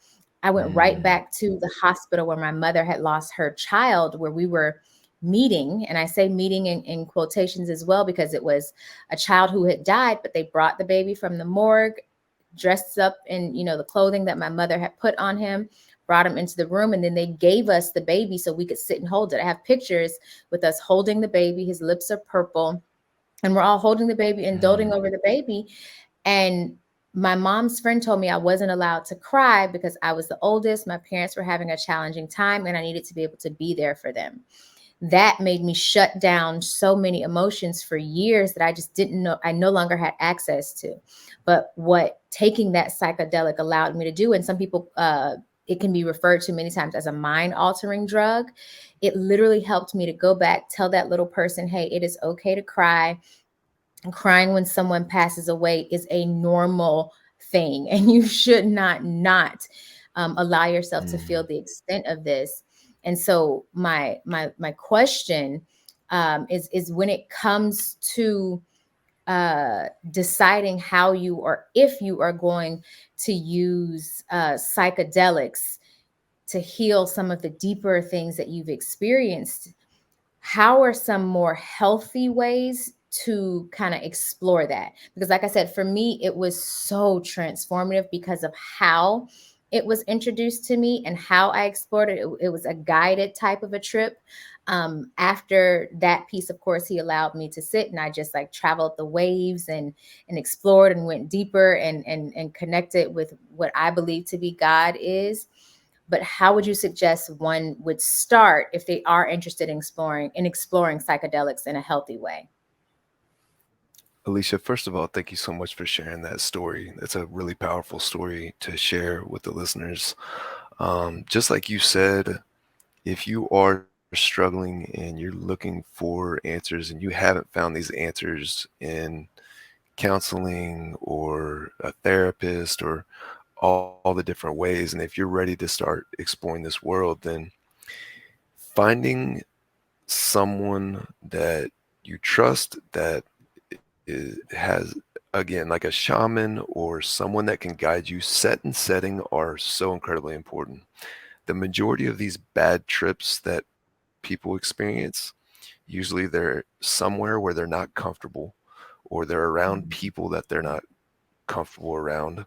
I went right back to the hospital where my mother had lost her child, where we were meeting. And I say meeting in quotations as well, because it was a child who had died, but they brought the baby from the morgue, dressed up in, the clothing that my mother had put on him, brought him into the room, and then they gave us the baby so we could sit and hold it. I have pictures with us holding the baby. His lips are purple, and we're all holding the baby and doting over the baby. And my mom's friend told me I wasn't allowed to cry because I was the oldest. My parents were having a challenging time, and I needed to be able to be there for them. That made me shut down so many emotions for years that I just didn't know, I no longer had access to. But what taking that psychedelic allowed me to do, and some people, it can be referred to many times as a mind altering drug. It literally helped me to go back, tell that little person, hey, it is okay to cry. And crying when someone passes away is a normal thing, and you should not allow yourself to feel the extent of this. And so my question is when it comes to deciding how you or if you are going to use psychedelics to heal some of the deeper things that you've experienced, how are some more healthy ways to kind of explore that? Because like I said, for me, it was so transformative because of how it was introduced to me and how I explored it. It was a guided type of a trip. After that piece, of course, he allowed me to sit, and I just like traveled the waves and explored and went deeper and connected with what I believe to be God is. But how would you suggest one would start if they are interested in exploring psychedelics in a healthy way? Alicia, first of all, thank you so much for sharing that story. That's a really powerful story to share with the listeners. Just like you said, if you are struggling and you're looking for answers and you haven't found these answers in counseling or a therapist or all the different ways, and if you're ready to start exploring this world, then finding someone that you trust that has, again, like a shaman or someone that can guide you. Set and setting are so incredibly important. The majority of these bad trips that people experience, usually they're somewhere where they're not comfortable, or they're around people that they're not comfortable around.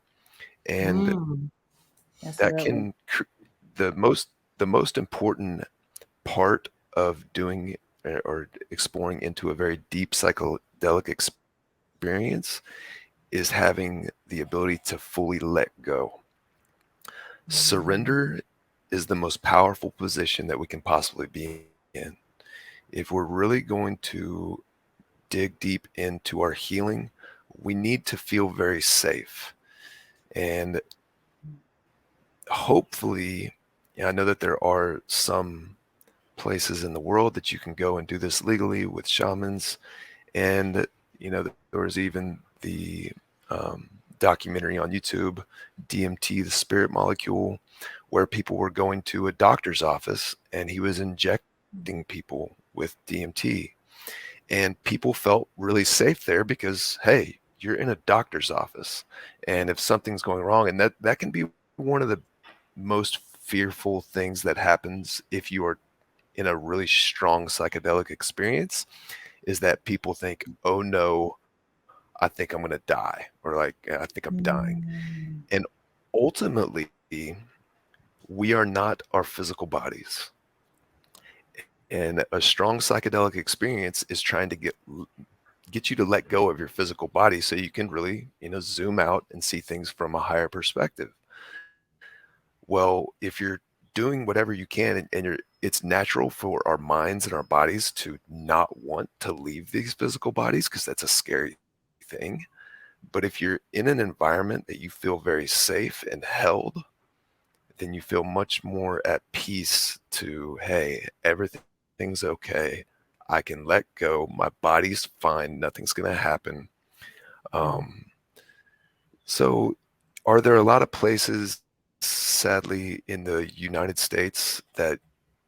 And that Absolutely. can the most important part of doing or exploring into a very deep psychedelic experience is having the ability to fully let go. Surrender is the most powerful position that we can possibly be in. If we're really going to dig deep into our healing, we need to feel very safe. And hopefully, I know that there are some places in the world that you can go and do this legally with shamans. And, there was even the documentary on YouTube, DMT, the spirit molecule, where people were going to a doctor's office and he was injecting people with DMT. And people felt really safe there because, hey, you're in a doctor's office. And if something's going wrong, and that can be one of the most fearful things that happens if you are in a really strong psychedelic experience, is that people think, oh no, I think I'm going to die, or like, I think I'm dying. Mm. And ultimately, we are not our physical bodies. And a strong psychedelic experience is trying to get you to let go of your physical body so you can really, zoom out and see things from a higher perspective. Well, if you're doing whatever you can, and it's natural for our minds and our bodies to not want to leave these physical bodies because that's a scary thing. But if you're in an environment that you feel very safe and held, then you feel much more at peace to, hey, everything's okay. I can let go. My body's fine. Nothing's going to happen. Mm. Um, so, are there a lot of places, sadly, in the United States that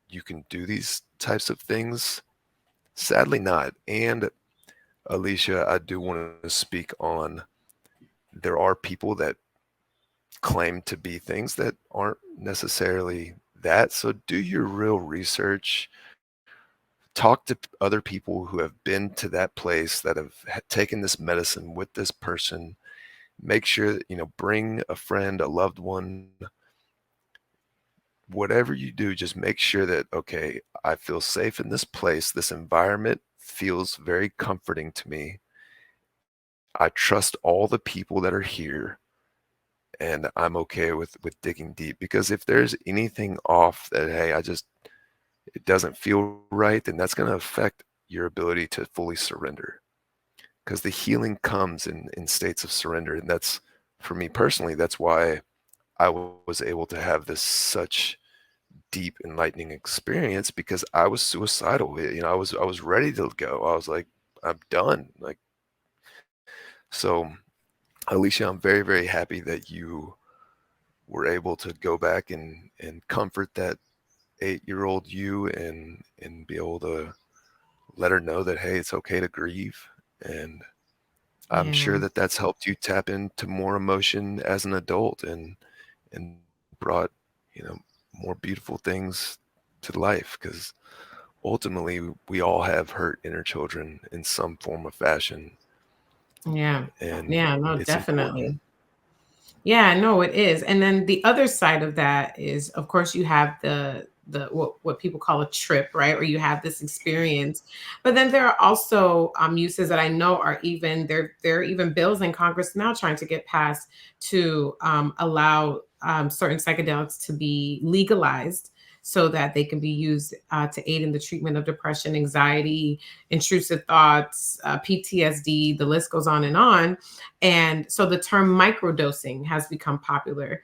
you can do these types of things? Sadly, not. And Alicia, I do want to speak on, there are people that claim to be things that aren't necessarily that. So do your real research. Talk to other people who have been to that place, that have taken this medicine with this person. Make sure that, bring a friend, a loved one. Whatever you do, just make sure that, okay, I feel safe in this place. This environment feels very comforting to me. I trust all the people that are here, and I'm okay with digging deep, because if there's anything off, that, hey, it doesn't feel right, then that's going to affect your ability to fully surrender, because the healing comes in states of surrender. And that's, for me personally, that's why I was able to have this such deep enlightening experience, because I was suicidal. I was ready to go. I was like, I'm done. Like, so Alicia, I'm very, very happy that you were able to go back and comfort that 8-year-old you, and be able to let her know that, hey, it's okay to grieve. And I'm Yeah. sure that that's helped you tap into more emotion as an adult, and brought, you know, more beautiful things to life, because ultimately we all have hurt inner children in some form of fashion, Yeah. and Yeah, no, it's important. definitely. Yeah, no, it is. And then the other side of that is, of course, you have the what people call a trip, right? Or you have this experience. But then there are also uses that I know are even there are even bills in Congress now trying to get passed to allow certain psychedelics to be legalized so that they can be used to aid in the treatment of depression, anxiety, intrusive thoughts, PTSD. The list goes on and on. And so the term microdosing has become popular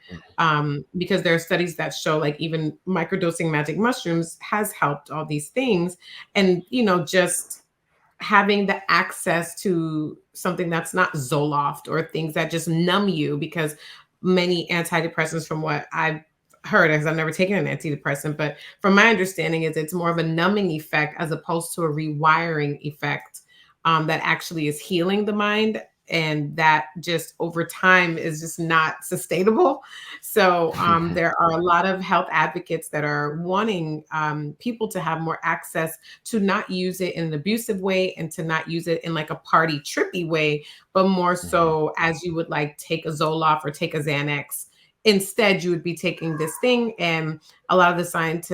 because there are studies that show like even microdosing magic mushrooms has helped all these things. And, just having the access to something that's not Zoloft or things that just numb you, because many antidepressants, from what I've heard, because I've never taken an antidepressant, but from my understanding is it's more of a numbing effect as opposed to a rewiring effect that actually is healing the mind, and that just over time is just not sustainable. So there are a lot of health advocates that are wanting people to have more access, to not use it in an abusive way and to not use it in like a party trippy way, but more Mhm. so as you would like take a Zoloft or take a Xanax. Instead, you would be taking this thing, and a lot of the science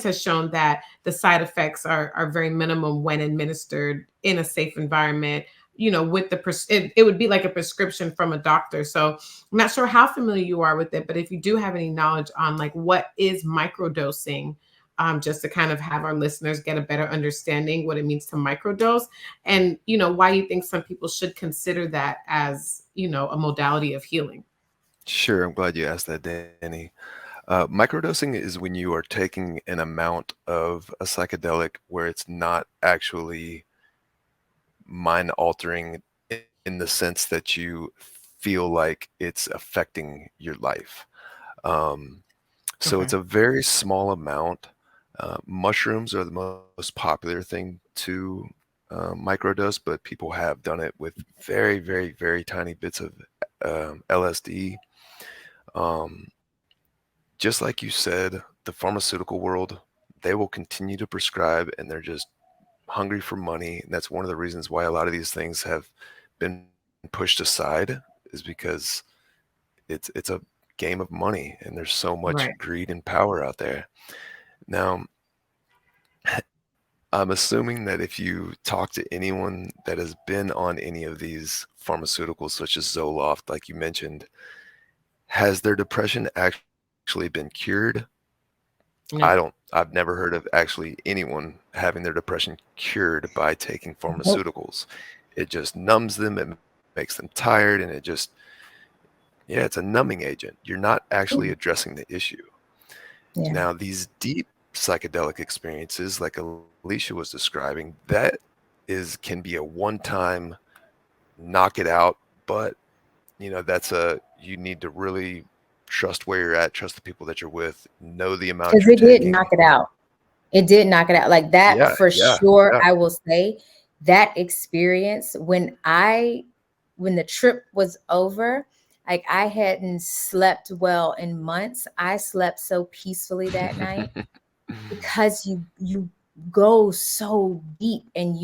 has shown that the side effects are very minimum when administered in a safe environment. With it would be like a prescription from a doctor. So I'm not sure how familiar you are with it, but if you do have any knowledge on like what is microdosing, just to kind of have our listeners get a better understanding what it means to microdose, and why you think some people should consider that as a modality of healing. Sure, I'm glad you asked that, Danny. Microdosing is when you are taking an amount of a psychedelic where it's not actually mind altering, in the sense that you feel like it's affecting your life. Um, so Okay. it's a very small amount. Mushrooms are the most popular thing to microdose, but people have done it with very, very, very tiny bits of LSD. Um, just like you said, the pharmaceutical world, they will continue to prescribe, and they're just hungry for money. And that's one of the reasons why a lot of these things have been pushed aside, is because it's a game of money, and there's so much Right. greed and power out there. Now, I'm assuming that if you talk to anyone that has been on any of these pharmaceuticals, such as Zoloft, like you mentioned, has their depression actually been cured? No. I've never heard of actually anyone having their depression cured by taking Nope. pharmaceuticals. It just numbs them, it makes them tired, and it just, yeah, it's a numbing agent. You're not actually addressing the issue. Yeah. Now, these deep psychedelic experiences, like Alicia was describing, that can be a one-time knock it out, but you need to really trust where you're at, trust the people that you're with, know the amount Because you're it did knock taking. it out. It did knock it out. Like that Yeah, for yeah, sure. yeah. I will say that experience when the trip was over, like I hadn't slept well in months. I slept so peacefully that night because you go so deep and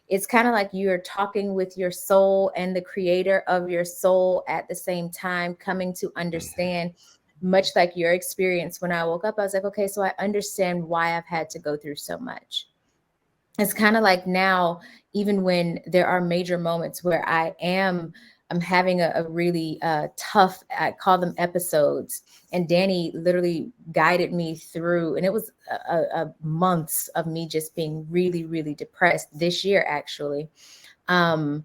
it's kind of like you're talking with your soul and the creator of your soul at the same time, coming to Mhm. understand, much like your experience. When I woke up, I was like, okay, so I understand why I've had to go through so much. It's kind of like now, even when there are major moments where I'm having a really tough, I call them episodes, and Danny literally guided me through, and it was a months of me just being really, really depressed this year, actually. um,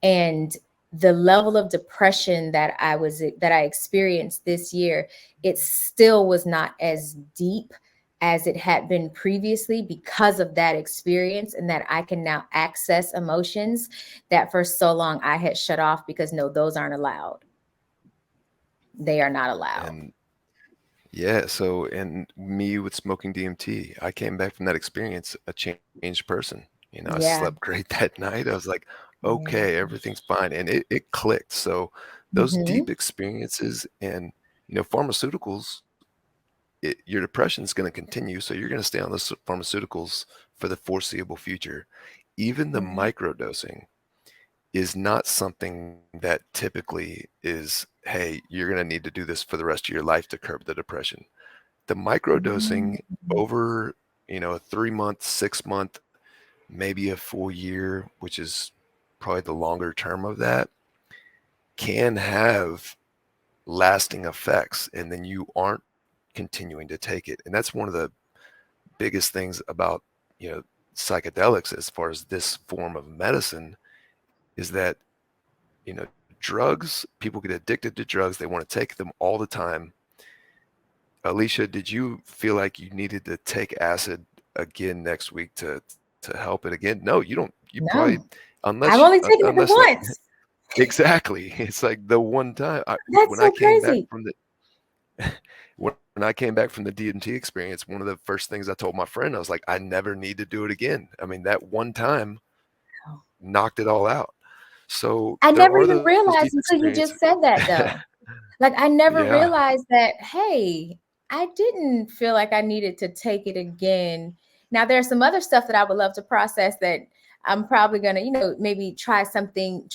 and the level of depression that I experienced this year, it still was not as deep as it had been previously, because of that experience, and that I can now access emotions that for so long I had shut off, because no, those aren't allowed. They are not allowed. And yeah, so and me with smoking DMT, I came back from that experience a changed person. I slept Yeah. great that night. I was like, okay, Yeah. everything's fine. And it clicked. So those deep Hmm. experiences and pharmaceuticals, your depression is going to continue. So you're going to stay on those pharmaceuticals for the foreseeable future. Even the Yeah. microdosing is not something that typically is, hey, you're going to need to do this for the rest of your life to curb the depression. The microdosing Mhm. over, a 3 month, 6 month, maybe a full year, which is probably the longer term of that, can have lasting effects. And then you aren't continuing to take it. And that's one of the biggest things about, you know, psychedelics as far as this form of medicine is that, drugs, people get addicted to drugs. They want to take them all the time. Alicia, did you feel like you needed to take acid again next week to help it again? No, you don't. You probably, No, I've unless only taken it unless the like once. exactly, it's like the one time That's when I so came back crazy. from the when I came back from the DMT experience, one of the first things I told my friend, I was like, I never need to do it again. I mean, that one time knocked it all out. So I there never are even those deep realized until you experiences. just said that, though. Like, I never Yeah. realized that, hey, I didn't feel like I needed to take it again. Now, there's some other stuff that I would love to process that I'm probably gonna, maybe try something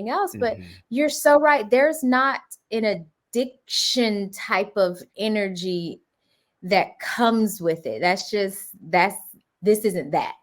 else. But Mhm. you're so right. There's not an addiction type of energy that comes with it. This isn't that.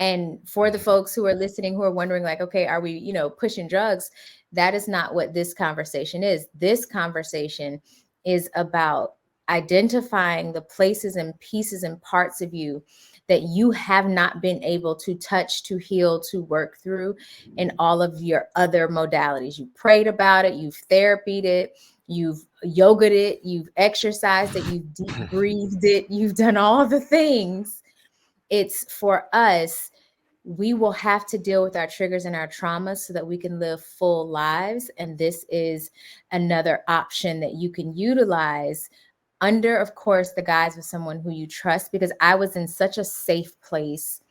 And for the Mhm. folks who are listening, who are wondering, like, okay, are we, pushing drugs? That is not what this conversation is. This conversation is about identifying the places and pieces and parts of you that you have not been able to touch, to heal, to work through in all of your other modalities. You prayed about it, you've therapied it, you've yogaed it, you've exercised it, you've deep breathed it, you've done all the things. It's for us. we will have to deal with our triggers and our traumas so that we can live full lives. And this is another option that you can utilize under, of course, the guise of someone who you trust, because I was in such a safe place.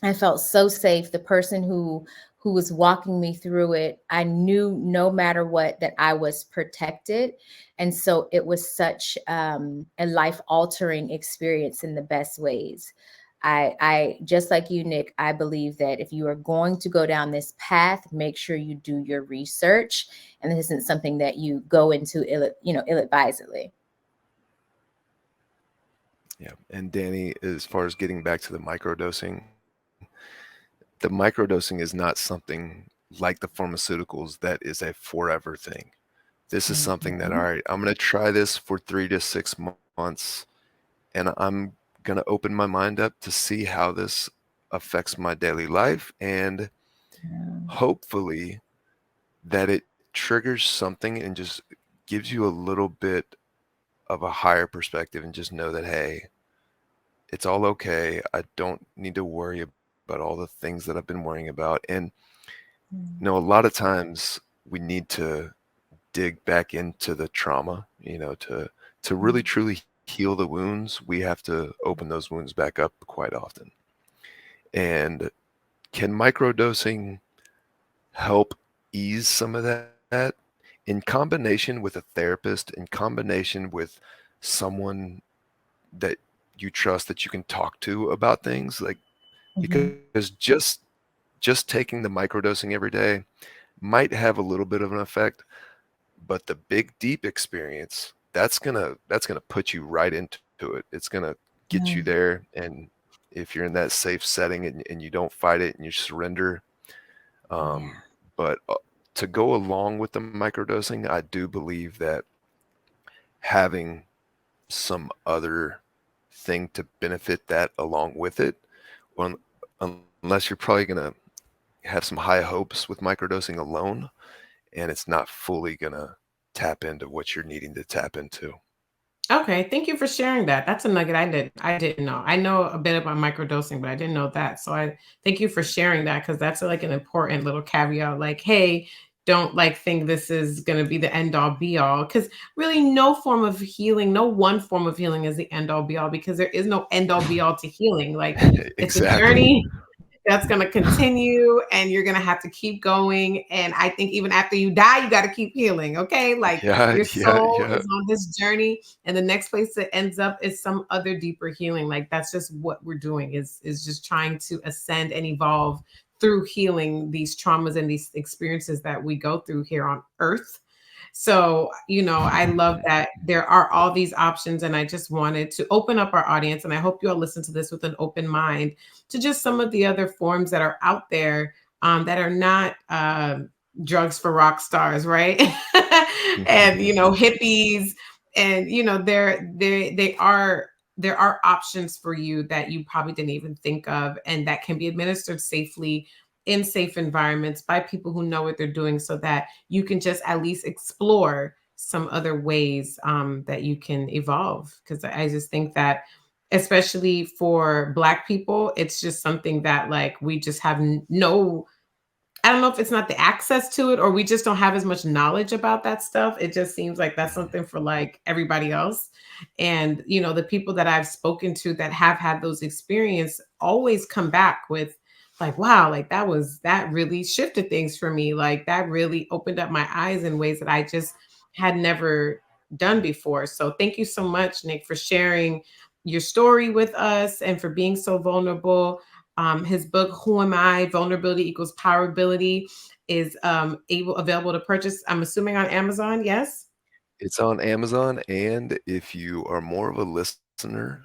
I felt so safe. The person who was walking me through it, I knew no matter what that I was protected. And so it was such a life altering experience in the best ways. I just like you, Nick, I believe that if you are going to go down this path, make sure you do your research, and this isn't something that you go into ill-advisedly. Yeah. And Danny, as far as getting back to the microdosing, the microdosing is not something like the pharmaceuticals that is a forever thing. This is something that, all Mhm. right, I'm going to try this for 3 to 6 months, and I'm going to open my mind up to see how this affects my daily life, and Yeah. hopefully that it triggers something and just gives you a little bit of a higher perspective, and just know that, hey, it's all okay. I don't need to worry about all the things that I've been worrying about. And Mm. a lot of times we need to dig back into the trauma, to really Mm. truly heal the wounds. We have to open those wounds back up quite often. And can microdosing help ease some of that in combination with a therapist, in combination with someone that you trust, that you can talk to about things, like, Mhm. because just taking the microdosing every day might have a little bit of an effect, but the big deep experience, that's gonna put you right into it. It's gonna get you Mm. there, and if you're in that safe setting, and you don't fight it and you surrender. Yeah. But to go along with the microdosing, I do believe that having some other thing to benefit that along with it, well, unless you're probably gonna have some high hopes with microdosing alone, and it's not fully gonna tap into what you're needing to tap into. Okay, thank you for sharing that. That's a nugget I didn't know. I know a bit about microdosing, but I didn't know that. So I thank you for sharing that because that's like an important little caveat. Like, hey, don't like think this is going to be the end all be all because really no form of healing, no one form of healing is the end all be all because there is no end all be all to healing. Like it's a Exactly. journey that's going to continue and you're going to have to keep going, and I think even after you die you got to keep healing. Okay, like Yeah, your yeah, soul yeah. is on this journey and the next place it ends up is some other deeper healing. Like that's just what we're doing is just trying to ascend and evolve through healing these traumas and these experiences that we go through here on earth. So, I love that there are all these options. And I just wanted to open up our audience. And I hope you all listen to this with an open mind to just some of the other forms that are out there that are not drugs for rock stars, right? And, hippies. And, there are options for you that you probably didn't even think of and that can be administered safely in safe environments by people who know what they're doing so that you can just at least explore some other ways that you can evolve. Because I just think that, especially for Black people, it's just something that like we just have no. I don't know if it's not the access to it or we just don't have as much knowledge about that stuff. It just seems like that's something for like everybody else. And, the people that I've spoken to that have had those experiences always come back with like, wow, like that really shifted things for me. Like that really opened up my eyes in ways that I just had never done before. So thank you so much, Nick, for sharing your story with us and for being so vulnerable. His book, Who Am I? Vulnerability Equals Powerability, is available to purchase. I'm assuming on Amazon. Yes. It's on Amazon, and if you are more of a listener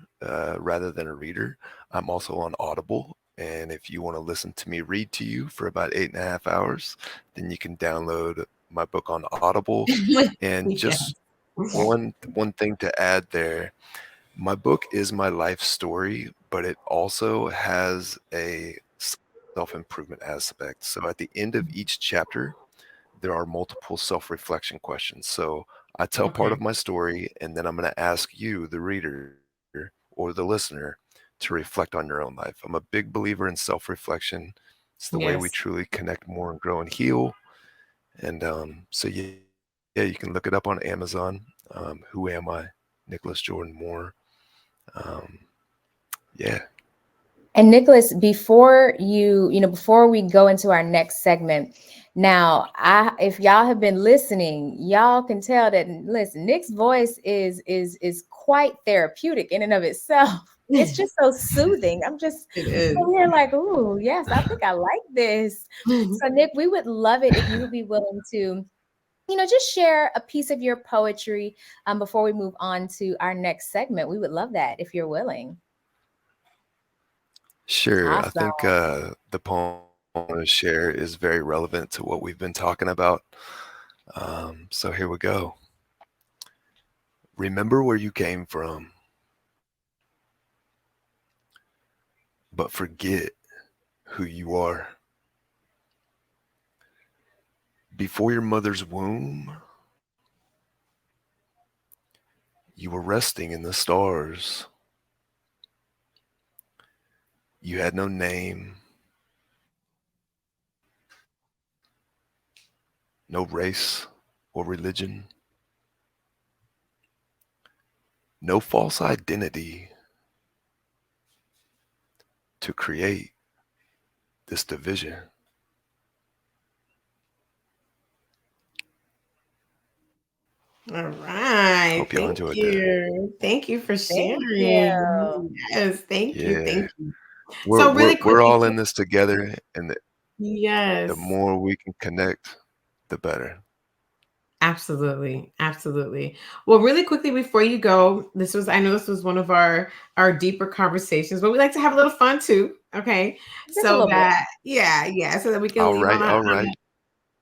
rather than a reader, I'm also on Audible. And if you want to listen to me read to you for about 8.5 hours, then you can download my book on Audible. And Yes. just one thing to add there, my book is my life story, but it also has a self-improvement aspect. So at the end of each chapter, there are multiple self-reflection questions. So I tell part Okay. of my story, and then I'm going to ask you, the reader or the listener, to to reflect on your own life. I'm a big believer in self-reflection. It's the way we Yes. truly connect more and grow and heal. And so yeah, you can look it up on Amazon. Who Am I? Nicholas Jordan Moore. Um, yeah. And Nicholas, before before we go into our next segment, now, if y'all have been listening, y'all can tell that, listen, Nick's voice is quite therapeutic in and of itself. It's just so soothing. I'm just It is. over here like, ooh, yes, I think I like this. So, Nick, we would love it if you would be willing to, just share a piece of your poetry before we move on to our next segment. We would love that if you're willing. Sure. I Awesome. think the poem I want to share is very relevant to what we've been talking about. So here we go. Remember where you came from, but forget who you are. Before your mother's womb, you were resting in the stars. You had no name, no race or religion, no false identity to create this division. All right. Hope y'all Thank enjoyed that. you. Thank you for Thank you. sharing. Yes. Thank you. Yeah, Thank you. we're So we're really we're quickly. all in this together, and the Yes. more we can connect, the better. Absolutely. Absolutely. Well, really quickly before you go, I know this was one of our deeper conversations, but we like to have a little fun too. Okay. Just a So little bit. that, yeah, so that we can All leave right, all right.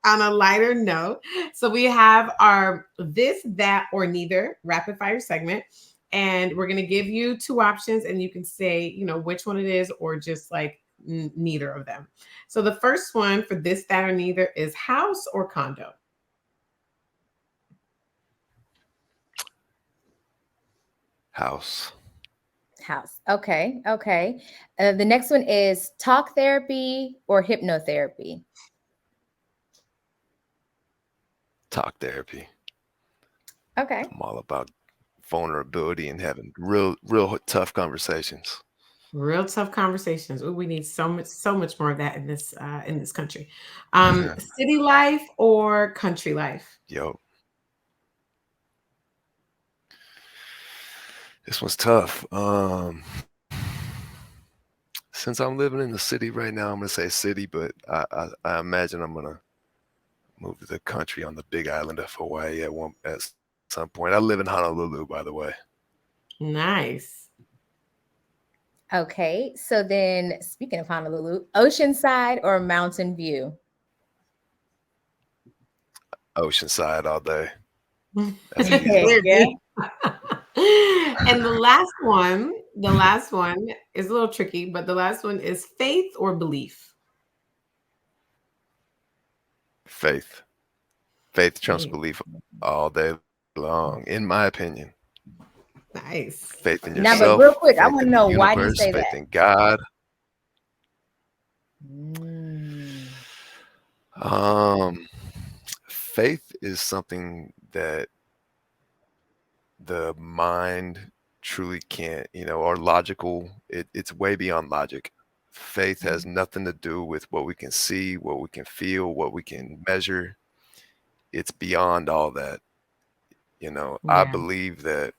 on a lighter note. So we have our this, that, or neither rapid fire segment. And we're going to give you two options and you can say, which one it is or just like neither of them. So the first one for this, that, or neither is house or condo. House. House. Okay. Okay. The next one is talk therapy or hypnotherapy. Talk therapy. Okay. I'm all about vulnerability and having real tough conversations. Real tough conversations. Ooh, we need so much more of that in this country. City life or country life? Yo, this one's tough. Since I'm living in the city right now, I'm gonna say city, but I imagine I'm gonna move to the country on the big island of Hawaii at some point. I live in Honolulu, by the way. Nice. Okay. So then, speaking of Honolulu, oceanside or mountain view? Oceanside all day. That's an easy Okay. one. Yeah. Clearly. And the last one is a little tricky, but the last one is faith or belief. Faith. Faith trumps Faith. belief all day long, in my opinion. Nice. Faith in Now, but real yourself, quick, I faith want to in the know, why do you universe, say faith that? in God. Mm. Um, Faith is something that the mind truly can't, or logical, it's way beyond logic. Faith has nothing to do with what we can see, what we can feel, what we can measure. It's beyond all that. I Yeah. believe that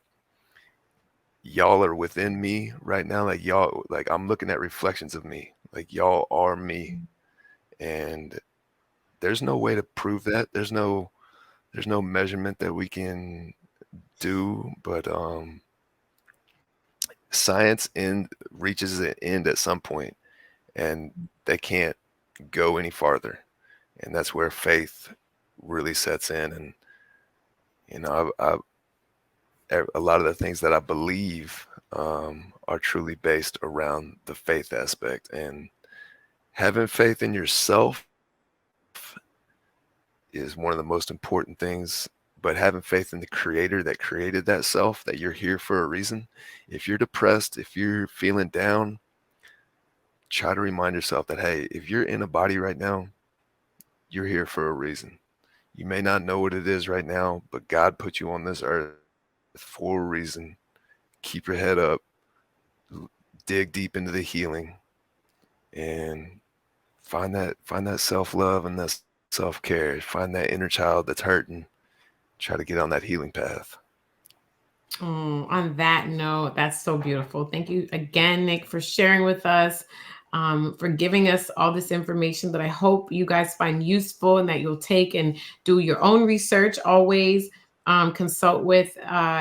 y'all are within me right now. Like y'all, like I'm looking at reflections of me. Like y'all are me. And there's no way to prove that. There's no measurement that we can do, but science reaches an end at some point, and they can't go any farther, and that's where faith really sets in. And a lot of the things that I believe are truly based around the faith aspect, and having faith in yourself is one of the most important things but having faith in the creator that created that self, that you're here for a reason. If you're depressed, if you're feeling down, try to remind yourself that, hey, if you're in a body right now, you're here for a reason. You may not know what it is right now, but God put you on this earth for a reason. Keep your head up, dig deep into the healing, and find that self-love and that self-care. Find that inner child that's hurting. Try to get on that healing path. On that note, that's so beautiful. Thank you again, Nick, for sharing with us, for giving us all this information that I hope you guys find useful and that you'll take and do your own research. Always consult with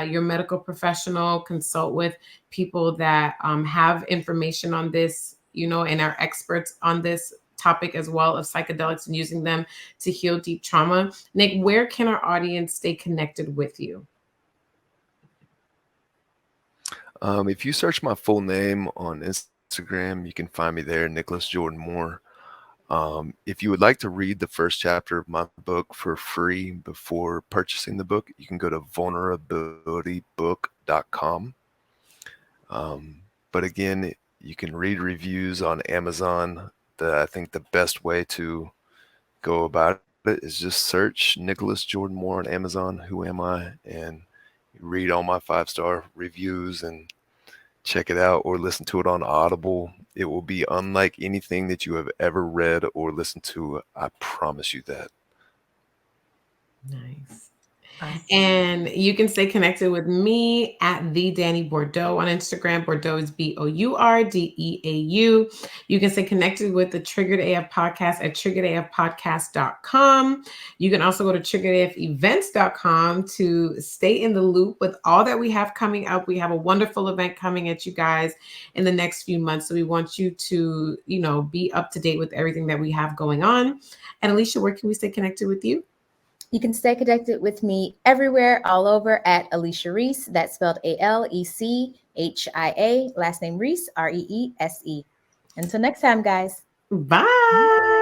your medical professional, consult with people that have information on this, and are experts on this topic as well of psychedelics and using them to heal deep trauma. Nick, where can our audience stay connected with you? If you search my full name on Instagram, you can find me there, Nicholas Jordan Moore. If you would like to read the first chapter of my book for free before purchasing the book, you can go to vulnerabilitybook.com. But again, you can read reviews on Amazon. I think the best way to go about it is just search Nicholas Jordan Moore on Amazon, who am I, and read all my 5-star reviews and check it out, or listen to it on Audible. It will be unlike anything that you have ever read or listened to. I promise you that. Nice. Awesome. And you can stay connected with me at the Danny Bordeaux on Instagram. Bordeaux is BOURDEAU. You can stay connected with the Triggered AF podcast at triggeredafpodcast.com. You can also go to triggeredafevents.com to stay in the loop with all that we have coming up. We have a wonderful event coming at you guys in the next few months. So we want you to, be up to date with everything that we have going on. And Alicia, where can we stay connected with you? You can stay connected with me everywhere, all over at Alicia Reese. That's spelled ALECHIA. Last name Reese, REESE. Until next time, guys. Bye.